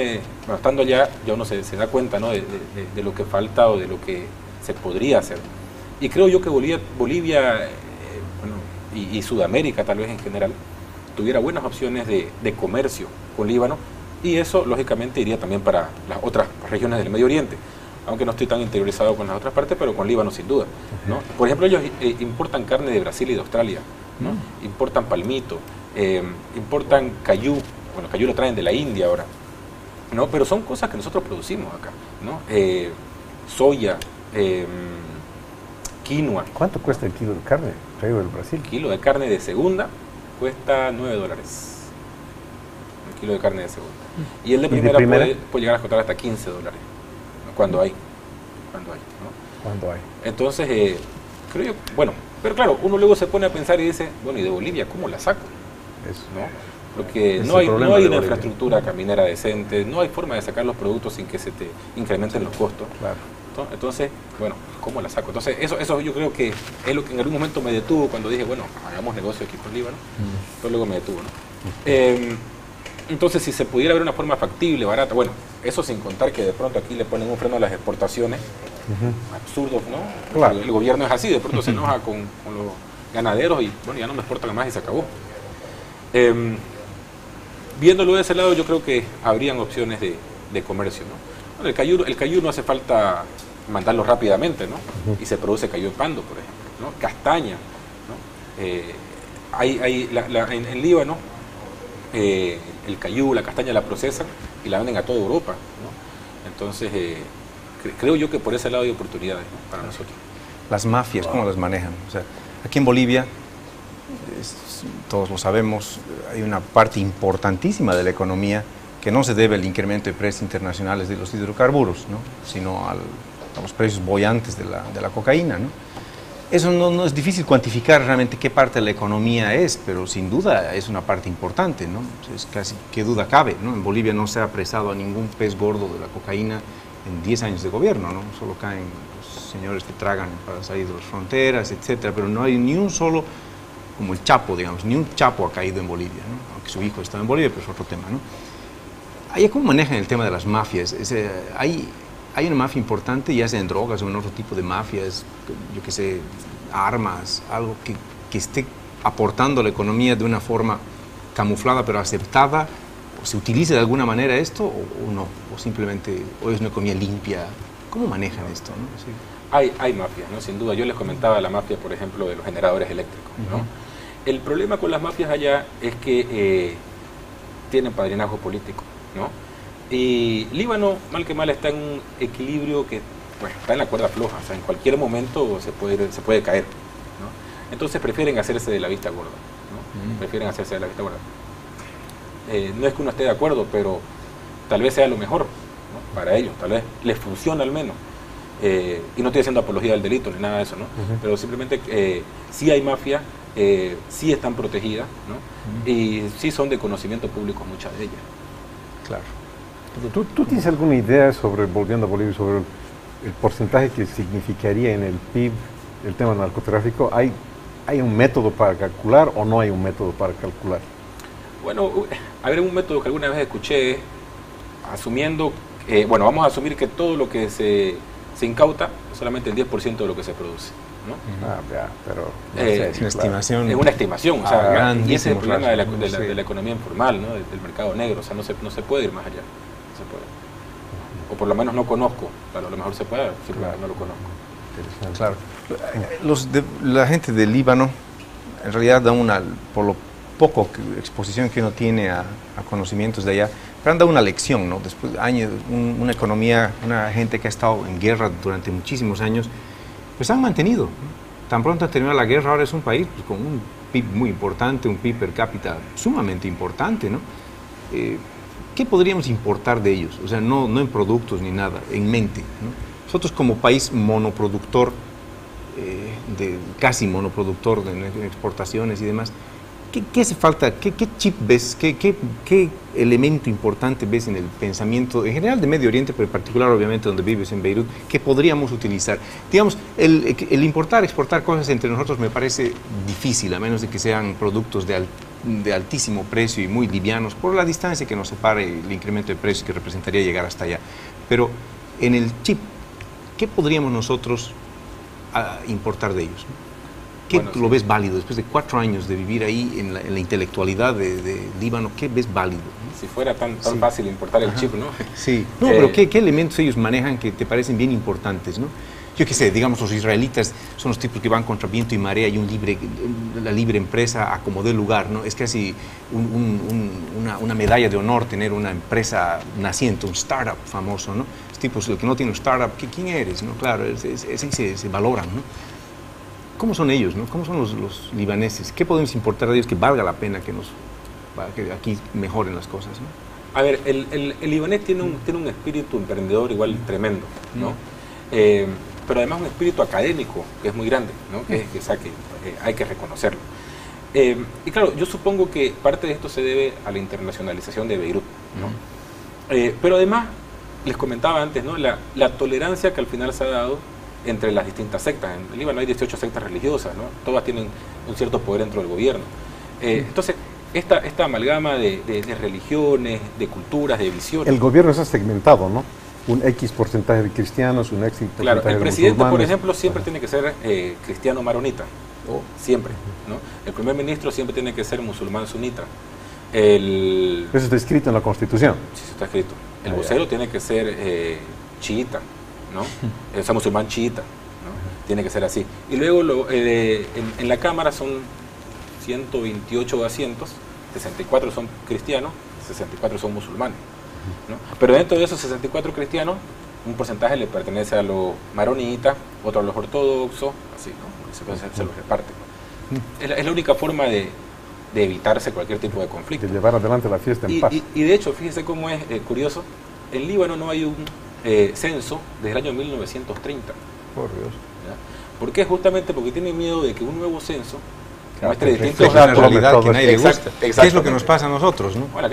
estando allá, ya uno se da cuenta, ¿no? de lo que falta o de lo que se podría hacer. Y creo yo que Bolivia y Sudamérica, tal vez en general, tuviera buenas opciones de comercio con Líbano, y eso, lógicamente, iría también para las otras regiones del Medio Oriente. Aunque no estoy tan interiorizado con las otras partes, pero con Líbano sin duda, ¿no? Por ejemplo, ellos importan carne de Brasil y de Australia, ¿no? Importan palmito, importan cayú, bueno, cayú lo traen de la India ahora, ¿no? Pero son cosas que nosotros producimos acá, ¿no? Soya, quinoa. ¿Cuánto cuesta el kilo de carne traído del Brasil? El kilo de carne de segunda cuesta $9. El kilo de carne de segunda. Y el de primera, puede llegar a costar hasta $15. Cuando hay, ¿no? Cuando hay. Entonces, creo yo, bueno, pero claro, uno luego se pone a pensar y dice, bueno, ¿y de Bolivia cómo la saco? Eso. ¿No? Porque no hay una infraestructura caminera decente, no hay forma de sacar los productos sin que se te incrementen los costos. Claro. Entonces, bueno, ¿cómo la saco? Entonces, eso yo creo que es lo que en algún momento me detuvo cuando dije, bueno, hagamos negocio aquí con Líbano, pero luego me detuvo, ¿no? Entonces, si se pudiera ver una forma factible, barata, bueno, eso sin contar que de pronto aquí le ponen un freno a las exportaciones, absurdos, ¿no? Claro. El gobierno es así, de pronto se enoja con los ganaderos y, bueno, ya no me exportan más y se acabó. Viéndolo de ese lado, yo creo que habrían opciones de comercio, ¿no? Bueno, el cayú no hace falta mandarlo rápidamente, ¿no? Y se produce cayú en Pando, por ejemplo, ¿no? Castaña, ¿no? En Líbano, el cayú, la castaña la procesan y la venden a toda Europa, ¿no? Entonces, creo yo que por ese lado hay oportunidades, ¿no?, para nosotros. Las mafias, ¿cómo las manejan? O sea, aquí en Bolivia, todos lo sabemos, hay una parte importantísima de la economía que no se debe al incremento de precios internacionales de los hidrocarburos, ¿no?, sino a los precios boyantes de la cocaína, ¿no? Eso no es difícil cuantificar realmente qué parte de la economía es, pero sin duda es una parte importante, ¿no? Es casi qué duda cabe, ¿no? En Bolivia no se ha apresado a ningún pez gordo de la cocaína en 10 años de gobierno, ¿no? Solo caen los señores que tragan para salir de las fronteras, etcétera, pero no hay ni un solo, como el Chapo, digamos, ni un Chapo ha caído en Bolivia, ¿no? Aunque su hijo está en Bolivia, pero es otro tema, ¿no? Ahí, ¿cómo manejan el tema de las mafias? Hay una mafia importante, ya sea en drogas o en otro tipo de mafias, yo qué sé, armas, algo que esté aportando a la economía de una forma camuflada pero aceptada, o se utiliza de alguna manera esto o no, o simplemente o es una economía limpia. ¿Cómo manejan esto, no? Sí. Hay mafias, ¿no? Sin duda. Yo les comentaba la mafia, por ejemplo, de los generadores eléctricos, ¿no? El problema con las mafias allá es que tienen padrinazgo político, ¿no? Y Líbano, mal que mal, está en un equilibrio que, pues, está en la cuerda floja, o sea, en cualquier momento se puede caer, ¿no? Entonces prefieren hacerse de la vista gorda, ¿no? Prefieren hacerse de la vista gorda. No es que uno esté de acuerdo, pero tal vez sea lo mejor, ¿no?, para ellos, tal vez les funciona al menos. Y no estoy haciendo apología del delito ni nada de eso, ¿no? Pero simplemente sí hay mafia, sí están protegidas, ¿no? Y sí son de conocimiento público muchas de ellas. Claro. ¿Tú tienes alguna idea sobre, volviendo a Bolivia, sobre el porcentaje que significaría en el PIB el tema del narcotráfico? ¿Hay un método para calcular o no hay un método para calcular? Bueno, a ver, un método que alguna vez escuché, asumiendo, bueno, vamos a asumir que todo lo que se incauta es solamente el 10% de lo que se produce, ¿no? Ya, pero no sé, es una estimación. Es una estimación, o sea, y ese es el problema de rasgos, la economía informal, ¿no? Del mercado negro, o sea, no se puede ir más allá, no se puede. O por lo menos no conozco, pero a lo mejor se puede, sí, claro, no lo conozco. Claro. La gente del Líbano en realidad da por lo poco exposición que uno tiene a conocimientos de allá, pero han dado una lección, ¿no? Después de años, una economía, una gente que ha estado en guerra durante muchísimos años, pues han mantenido, ¿no? Tan pronto ha terminado la guerra, ahora es un país, pues, con un PIB muy importante, un PIB per cápita sumamente importante, ¿no? ¿Qué podríamos importar de ellos? O sea, no en productos ni nada, en mente, ¿no? Nosotros como país monoproductor, casi monoproductor en exportaciones y demás, ¿qué hace falta? ¿Qué chip ves? ¿Qué elemento importante ves en el pensamiento, en general de Medio Oriente, pero en particular obviamente donde vives en Beirut, que podríamos utilizar? Digamos, el importar, exportar cosas entre nosotros me parece difícil, a menos de que sean productos de altísimo precio y muy livianos, por la distancia que nos separe el incremento de precio que representaría llegar hasta allá. Pero en el chip, ¿qué podríamos nosotros importar de ellos, ¿no? ¿Qué bueno, lo ves válido? Después de 4 años de vivir ahí en la intelectualidad de Líbano, ¿qué ves válido? Si fuera tan fácil importar el chip, ¿no? Sí, no, pero ¿qué elementos ellos manejan que te parecen bien importantes, ¿no? Yo qué sé, digamos, los israelitas son los tipos que van contra viento y marea y la libre empresa a como dé lugar, ¿no? Es casi una medalla de honor tener una empresa naciente, un startup famoso, ¿no? Los tipos, el que no tiene un startup, ¿quién eres? ¿No? Claro, se valoran, ¿no? ¿Cómo son ellos, no? ¿Cómo son los libaneses? ¿Qué podemos importar de ellos que valga la pena para que aquí mejoren las cosas, ¿no? A ver, el libanés tiene un espíritu emprendedor igual tremendo, ¿no? Pero además un espíritu académico que es muy grande, ¿no? Que hay que reconocerlo. Y claro, yo supongo que parte de esto se debe a la internacionalización de Beirut, ¿no? Pero además, les comentaba antes, ¿no? La tolerancia que al final se ha dado entre las distintas sectas. En Líbano hay 18 sectas religiosas, ¿no? Todas tienen un cierto poder dentro del gobierno. Entonces, esta amalgama de religiones, de culturas, de visiones... El gobierno está segmentado, ¿no? Un X porcentaje de cristianos, un X porcentaje de musulmanes. Claro, el presidente, por ejemplo, siempre tiene que ser cristiano maronita, siempre, ¿no? El primer ministro siempre tiene que ser musulmán sunita. Eso está escrito en la Constitución. Sí, eso está escrito. El vocero tiene que ser chiita, ¿no? O sea, musulmán chiita, ¿no? Tiene que ser así. Y luego en la Cámara son 128 asientos, 64 son cristianos, 64 son musulmanes, ¿no? Pero dentro de esos 64 cristianos, un porcentaje le pertenece a los maronitas, otro a los ortodoxos, así, ¿no? Se los reparte. Es la única forma de evitarse cualquier tipo de conflicto. De llevar adelante la fiesta en paz. Y de hecho, fíjese cómo es curioso, en Líbano no hay un censo desde el año 1930. Por Dios. ¿Ya? ¿Por qué? Justamente porque tienen miedo de que un nuevo censo muestre porque distintos es una datos. realidad que nadie le gusta. ¿Qué es lo que Exactamente. nos pasa a nosotros, no? Bueno,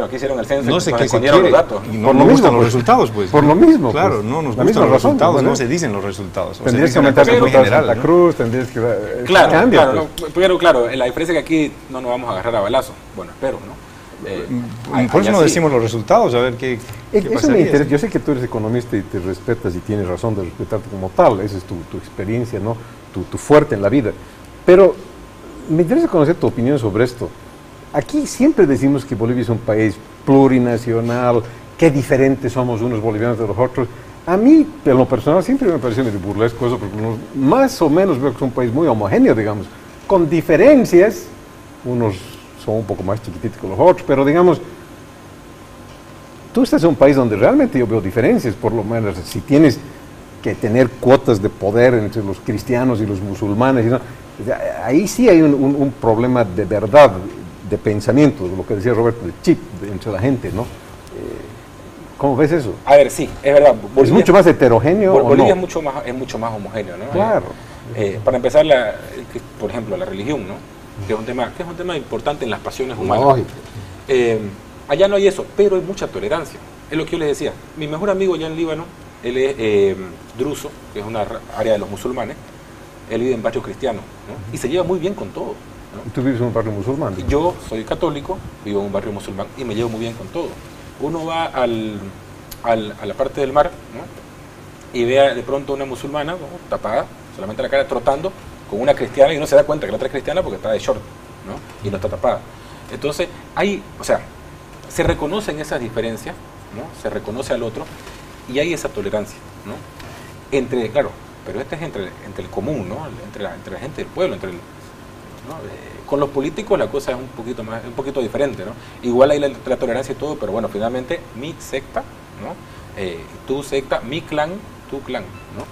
aquí hicieron el censo, No sé nos qué se escondieron quiere los datos. y no Por lo nos mismo, gustan los pues. resultados, pues. Por lo mismo, Claro, pues. no nos La gustan misma los razón, resultados, ¿no? no se dicen los resultados. O Tendrías que se dicen aumentar una cosa tu muy cuota de general, Santa ¿no? Cruz, tendrías que... Claro, cambia, claro, pues. no, pero claro, la diferencia es que aquí no nos vamos a agarrar a balazos. Bueno, espero, ¿no? Por eso allá no sí. decimos los resultados, a ver qué Eso me pasaría. interesa. Yo sé que tú eres economista y te respetas y tienes razón de respetarte como tal. Esa es tu experiencia, ¿no? Tu fuerte en la vida. Pero me interesa conocer tu opinión sobre esto. Aquí siempre decimos que Bolivia es un país plurinacional, qué diferentes somos unos bolivianos de los otros. A mí, en lo personal, siempre me pareció medio burlesco eso, porque más o menos veo que es un país muy homogéneo, digamos, con diferencias. Unos son un poco más chiquititos que los otros, pero digamos, tú estás en un país donde realmente yo veo diferencias, por lo menos si tienes que tener cuotas de poder entre los cristianos y los musulmanes, ¿no? Ahí sí hay un problema de verdad, de pensamiento, lo que decía Roberto, de chip entre la gente, ¿no? ¿Cómo ves eso? A ver, sí, es verdad. ¿Es mucho más heterogéneo o Bolivia no? es mucho más homogéneo, ¿no? Claro. Para empezar, por ejemplo, la religión, ¿no? Que es un tema importante en las pasiones humanas. Lógico. Allá no hay eso, pero hay mucha tolerancia. Es lo que yo les decía. Mi mejor amigo allá en Líbano, él es druso, que es una área de los musulmanes. Él vive en barrio cristiano, ¿no? Y se lleva muy bien con todo, ¿no? ¿Tú vives en un barrio musulmán? Yo soy católico, vivo en un barrio musulmán y me llevo muy bien con todo. Uno va a la parte del mar, ¿no? Y ve de pronto una musulmana, ¿no? Tapada, solamente la cara, trotando con una cristiana y uno se da cuenta que la otra es cristiana porque está de short, ¿no? Y no está tapada. Entonces, se reconocen esas diferencias, ¿no? Se reconoce al otro y hay esa tolerancia, ¿no? Claro, pero este es entre el común, ¿no? Entre la gente del pueblo, ¿no? Con los políticos la cosa es un poquito diferente, ¿no? Igual hay la tolerancia y todo, pero bueno, finalmente mi secta, ¿no? Tu secta, mi clan, tu clan, ¿no?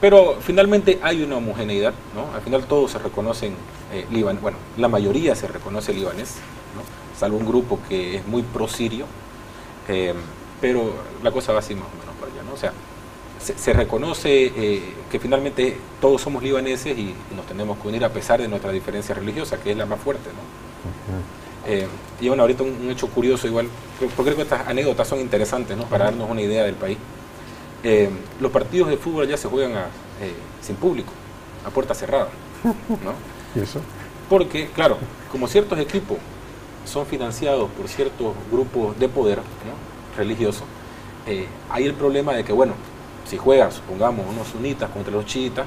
Pero finalmente hay una homogeneidad, ¿no? Al final todos se reconocen libaneses, bueno, la mayoría se reconoce libanés, ¿no? Salvo un grupo que es muy pro-sirio, pero la cosa va así más o menos por allá, ¿no? O sea, se reconoce que finalmente todos somos libaneses y nos tenemos que unir a pesar de nuestra diferencia religiosa, que es la más fuerte, ¿no? Y bueno, ahorita un hecho curioso igual, porque creo que estas anécdotas son interesantes, ¿no? Para darnos una idea del país. Los partidos de fútbol ya se juegan sin público, a puerta cerrada, ¿no? ¿Y eso? Porque, claro, como ciertos equipos son financiados por ciertos grupos de poder, ¿no? Religiosos, hay el problema de que, bueno, si juegan, supongamos, unos sunitas contra los chiitas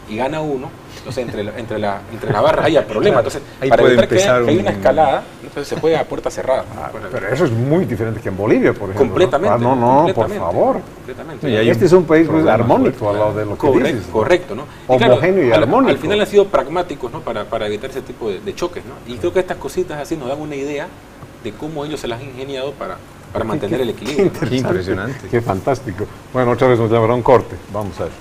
y gana uno, entonces entre las barras hay el problema. Entonces, Ahí para puede evitar que empezar haya una escalada, entonces se juega a puerta cerrada. Pero eso es muy diferente que en Bolivia, por ejemplo. Completamente. ¿no? No, por completamente, favor. Completamente. Y hay Este es un país muy problema armónico fuerte, al lado de lo que Correcto, dices, ¿no? correcto, ¿no? Homogéneo y armónico. Al final han sido pragmáticos, ¿no? Para evitar ese tipo de choques, ¿no? Y creo que estas cositas así nos dan una idea de cómo ellos se las han ingeniado para mantener el equilibrio, ¿no? Qué impresionante. Qué fantástico. Bueno, otra vez nos llamará un corte. Vamos a ver.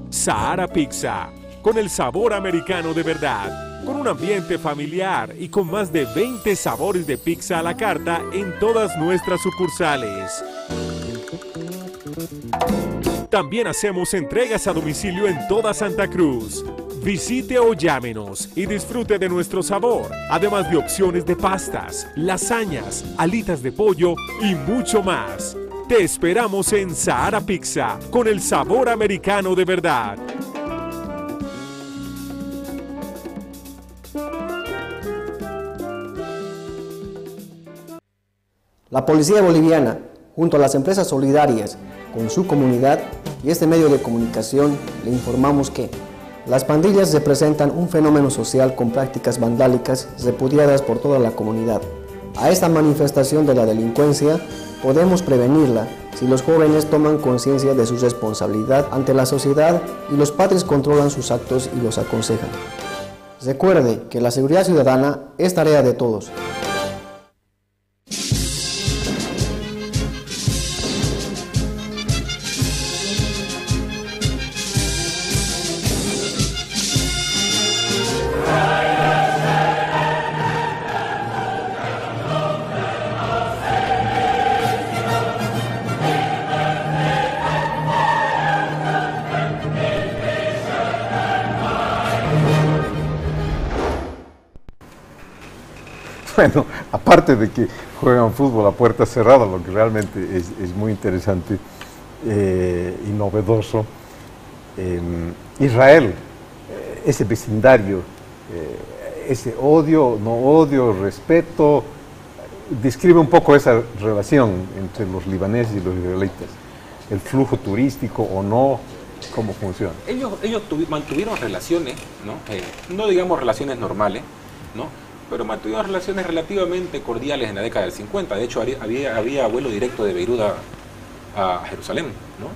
Sahara Pizza, con el sabor americano de verdad, con un ambiente familiar y con más de 20 sabores de pizza a la carta en todas nuestras sucursales. También hacemos entregas a domicilio en toda Santa Cruz. Visite o llámenos y disfrute de nuestro sabor, además de opciones de pastas, lasañas, alitas de pollo y mucho más. Te esperamos en Sahara Pizza, con el sabor americano de verdad. La policía boliviana, junto a las empresas solidarias, con su comunidad y este medio de comunicación, le informamos que las pandillas representan un fenómeno social con prácticas vandálicas repudiadas por toda la comunidad. A esta manifestación de la delincuencia podemos prevenirla si los jóvenes toman conciencia de su responsabilidad ante la sociedad y los padres controlan sus actos y los aconsejan. Recuerde que la seguridad ciudadana es tarea de todos. Bueno, aparte de que juegan fútbol a puerta cerrada, lo que realmente es muy interesante y novedoso, Israel, ese vecindario, ese odio, no odio, respeto, describe un poco esa relación entre los libaneses y los israelitas, el flujo turístico o no, cómo funciona. Ellos mantuvieron relaciones, no digamos relaciones normales, ¿no? Pero mantuvieron relaciones relativamente cordiales en la década del 50. De hecho, había vuelo directo de Beirut a Jerusalén, ¿no?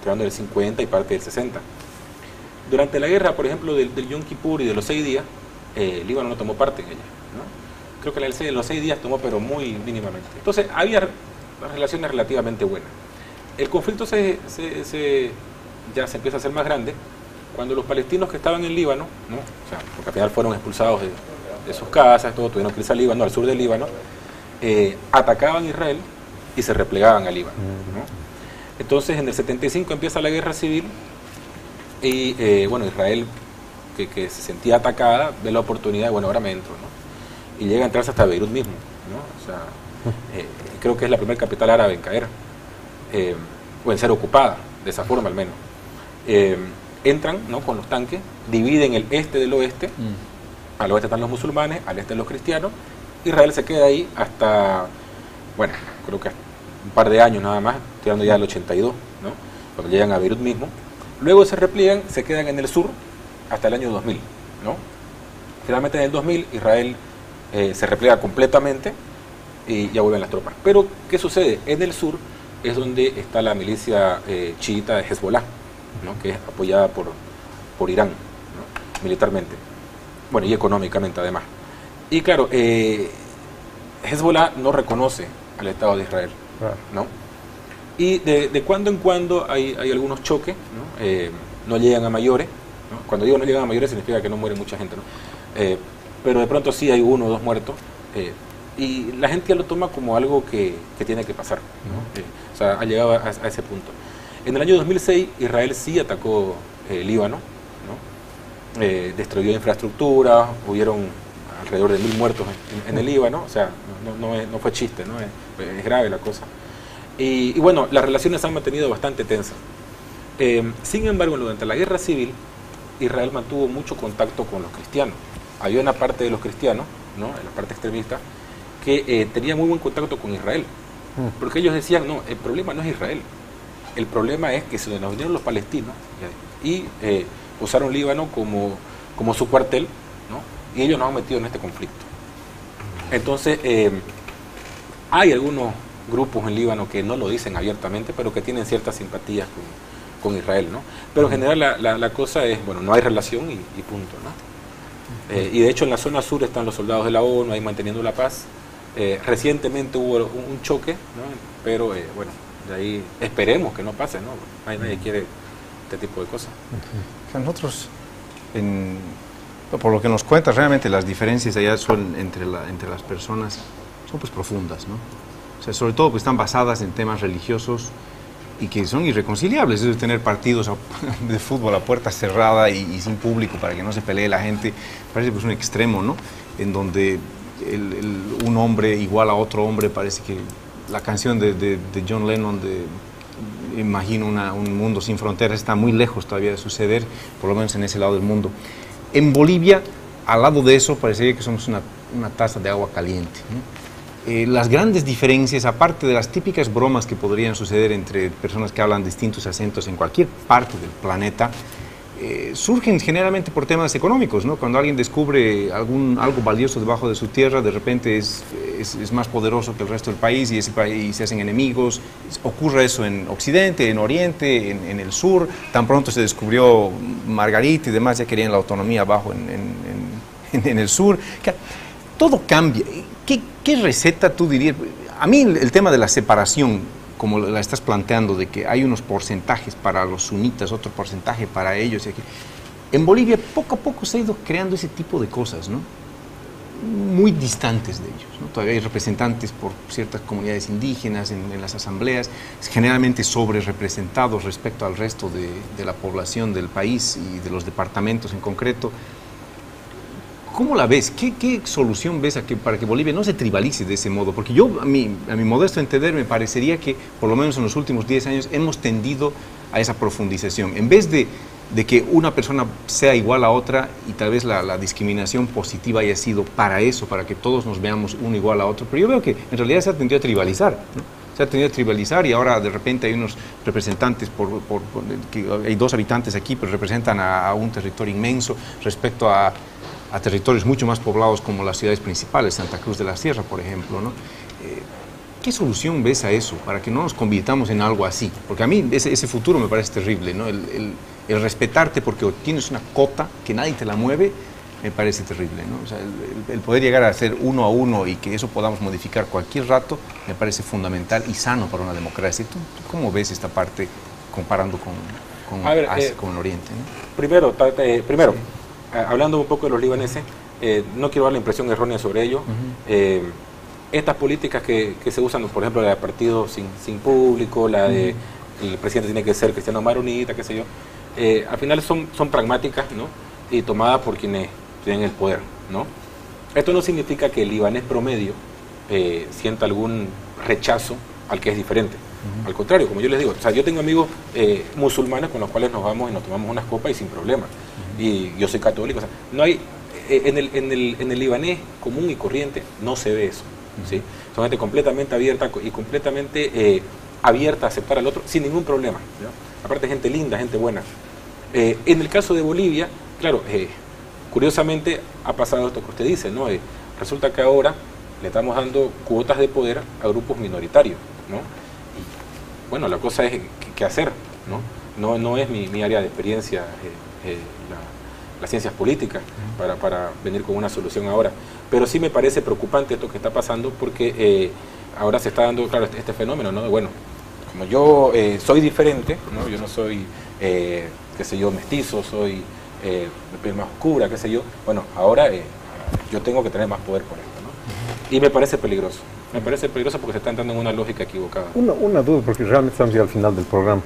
Entre el 50 y parte del 60. Durante la guerra, por ejemplo, del Yom Kippur y de los 6 días, Líbano no tomó parte en ella, ¿no? Creo que los 6 días tomó, pero muy mínimamente. Entonces, había relaciones relativamente buenas. El conflicto ya se empieza a hacer más grande cuando los palestinos que estaban en Líbano, ¿no? O sea, porque al final fueron expulsados de sus casas, todo, tuvieron que irse al Líbano, al sur del Líbano, atacaban a Israel y se replegaban al Líbano, ¿no? Entonces, en el 75 empieza la guerra civil y, bueno, Israel, que se sentía atacada, ve la oportunidad, bueno, ahora me entro, ¿no? Y llega a entrarse hasta Beirut mismo, ¿no? O sea, creo que es la primera capital árabe en caer, o en ser ocupada, de esa forma al menos. Entran, ¿no? Con los tanques, dividen el este del oeste. Al oeste están los musulmanes, al este los cristianos. Israel se queda ahí hasta, bueno, creo que un par de años nada más, tirando ya al 82, ¿no? Cuando llegan a Beirut mismo. Luego se repliegan, se quedan en el sur hasta el año 2000, ¿no? Finalmente en el 2000 Israel se repliega completamente y ya vuelven las tropas. Pero, ¿qué sucede? En el sur es donde está la milicia chiita de Hezbollah, ¿no? Que es apoyada por Irán, ¿no? Militarmente. Bueno, y económicamente además. Y claro, Hezbollah no reconoce al Estado de Israel, ¿no? Y de cuando en cuando hay algunos choques, ¿no? No llegan a mayores, ¿no? Cuando digo no llegan a mayores significa que no muere mucha gente, ¿no? Pero de pronto sí hay 1 o 2 muertos, y la gente ya lo toma como algo que tiene que pasar, ¿no? O sea, ha llegado a ese punto. En el año 2006 Israel sí atacó Líbano, destruyó infraestructura, hubieron alrededor de 1000 muertos en el Líbano, o sea, no fue chiste, ¿no? Es grave la cosa. Y bueno, las relaciones se han mantenido bastante tensas. Sin embargo, durante la guerra civil, Israel mantuvo mucho contacto con los cristianos. Había una parte de los cristianos, ¿no? En la parte extremista, que tenía muy buen contacto con Israel, porque ellos decían, no, el problema no es Israel, el problema es que se nos vinieron los palestinos y usaron Líbano como su cuartel, ¿no? Y ellos nos han metido en este conflicto. Entonces, hay algunos grupos en Líbano que no lo dicen abiertamente, pero que tienen ciertas simpatías con Israel, ¿no? Pero en general la cosa es, bueno, no hay relación y punto, ¿no? Y de hecho en la zona sur están los soldados de la ONU ahí manteniendo la paz. Recientemente hubo un choque, ¿no? Pero bueno, de ahí esperemos que no pase, ¿no? Nadie quiere este tipo de cosas. Nosotros, por lo que nos cuentas, realmente las diferencias allá son entre las personas son pues profundas, ¿no? O sea, sobre todo pues están basadas en temas religiosos y que son irreconciliables. Es tener partidos de fútbol a puerta cerrada y sin público para que no se pelee la gente, parece pues un extremo, ¿no? En donde un hombre igual a otro hombre, parece que la canción de John Lennon imagino un mundo sin fronteras está muy lejos todavía de suceder, por lo menos en ese lado del mundo. En Bolivia, al lado de eso, parecería que somos una taza de agua caliente, ¿no? las grandes diferencias, aparte de las típicas bromas que podrían suceder entre personas que hablan distintos acentos en cualquier parte del planeta, surgen generalmente por temas económicos, ¿no? Cuando alguien descubre algo valioso debajo de su tierra, de repente es más poderoso que el resto del país y ese país se hacen enemigos. Ocurre eso en Occidente, en Oriente, en el sur. Tan pronto se descubrió Margarita y demás, ya querían la autonomía abajo en el sur. Todo cambia. ¿Qué receta tú dirías? A mí el tema de la separación, como la estás planteando, de que hay unos porcentajes para los sunitas, otro porcentaje para ellos. Y aquí. En Bolivia poco a poco se ha ido creando ese tipo de cosas, ¿no? Muy distantes de ellos, ¿no? Todavía hay representantes por ciertas comunidades indígenas en las asambleas, generalmente sobre representados respecto al resto de la población del país y de los departamentos en concreto. ¿Cómo la ves? ¿Qué solución ves para que Bolivia no se tribalice de ese modo? Porque yo, a mi modesto entender, me parecería que, por lo menos en los últimos 10 años, hemos tendido a esa profundización. En vez de que una persona sea igual a otra y tal vez la discriminación positiva haya sido para eso, para que todos nos veamos uno igual a otro. Pero yo veo que en realidad se ha tendido a tribalizar, ¿no? Se ha tendido a tribalizar y ahora de repente hay unos representantes, que hay 2 habitantes aquí, pero representan a un territorio inmenso respecto a territorios mucho más poblados como las ciudades principales, Santa Cruz de la Sierra, por ejemplo, ¿no? ¿Qué solución ves a eso para que no nos convirtamos en algo así? Porque a mí ese futuro me parece terrible, ¿no? El respetarte porque tienes una cota que nadie te la mueve, me parece terrible, ¿no? O sea, el poder llegar a ser uno a uno y que eso podamos modificar cualquier rato, me parece fundamental y sano para una democracia. ¿Tú cómo ves esta parte comparando con el Oriente, ¿no? Primero, hablando un poco de los libaneses, no quiero dar la impresión errónea sobre ello. Estas políticas que se usan, por ejemplo, la de partido sin público, la de el presidente tiene que ser cristiano maronita, qué sé yo, al final son pragmáticas, ¿no? Y tomadas por quienes tienen el poder, ¿no? Esto no significa que el libanés promedio sienta algún rechazo al que es diferente. Al contrario, como yo les digo, o sea, yo tengo amigos musulmanes con los cuales nos vamos y nos tomamos unas copas y sin problema. Y yo soy católico, o sea, no hay, en el libanés común y corriente no se ve eso, ¿sí? Son gente completamente abierta y completamente abierta a aceptar al otro sin ningún problema, ¿no? Aparte gente linda, gente buena. En el caso de Bolivia, claro, curiosamente ha pasado esto que usted dice, ¿no? Resulta que ahora le estamos dando cuotas de poder a grupos minoritarios, ¿no? Y bueno, la cosa es qué hacer, ¿no? No es mi área de experiencia las ciencias políticas para venir con una solución ahora. Pero sí me parece preocupante esto que está pasando porque ahora se está dando, claro, este fenómeno, ¿no? Bueno, como yo soy diferente, ¿no? Yo no soy, qué sé yo, mestizo, soy de piel más oscura, qué sé yo. Bueno, ahora yo tengo que tener más poder por esto, ¿no? Y me parece peligroso. Me parece peligroso porque se está entrando en una lógica equivocada. Una duda, porque realmente estamos ya al final del programa.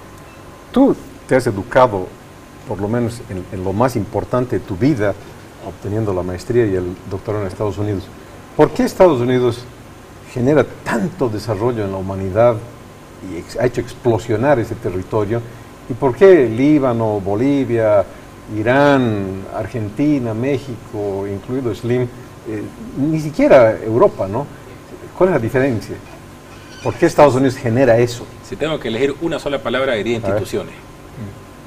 Tú te has educado, por lo menos en lo más importante de tu vida, obteniendo la maestría y el doctorado en Estados Unidos. ¿Por qué Estados Unidos genera tanto desarrollo en la humanidad y ha hecho explosionar ese territorio? ¿Y por qué Líbano, Bolivia, Irán, Argentina, México, incluido Slim, ni siquiera Europa, ¿no? ¿Cuál es la diferencia? ¿Por qué Estados Unidos genera eso? Si tengo que elegir una sola palabra, diría instituciones,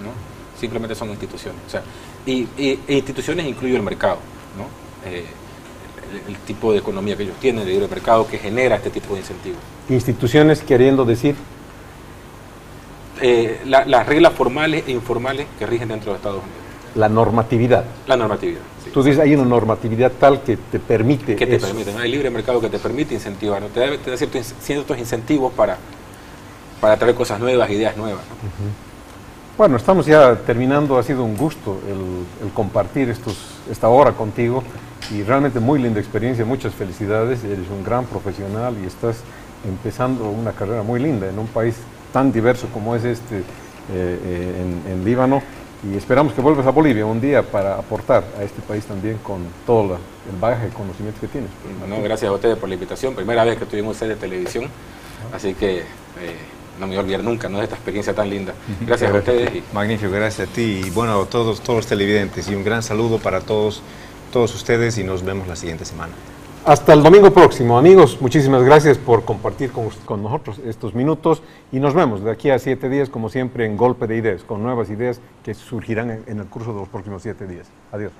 ¿no? Simplemente son instituciones. O sea, y instituciones incluye el mercado, ¿no? El tipo de economía que ellos tienen, de libre mercado, que genera este tipo de incentivos. Instituciones queriendo decir las reglas formales e informales que rigen dentro de Estados Unidos. La normatividad. La normatividad, sí. Tú dices, hay una normatividad tal que te permite que te eso. permite, ¿no? Hay libre mercado que te permite incentivar, ¿no? Te da ciertos incentivos para traer cosas nuevas, ideas nuevas, ¿no? Bueno, estamos ya terminando, ha sido un gusto el compartir esta hora contigo y realmente muy linda experiencia, muchas felicidades, eres un gran profesional y estás empezando una carrera muy linda en un país tan diverso como es en Líbano, y esperamos que vuelvas a Bolivia un día para aportar a este país también con todo el bagaje de conocimientos que tienes. Bueno, gracias a ustedes por la invitación, primera vez que tuvimos sede de televisión, así que no me voy a olvidar nunca, ¿no?, de esta experiencia tan linda. Gracias a ustedes. Magnífico, gracias a ti y bueno, a todos los televidentes, y un gran saludo para todos ustedes y nos vemos la siguiente semana. Hasta el domingo próximo, amigos. Muchísimas gracias por compartir con nosotros estos minutos y nos vemos de aquí a 7 días, como siempre, en Golpe de Ideas, con nuevas ideas que surgirán en el curso de los próximos 7 días. Adiós.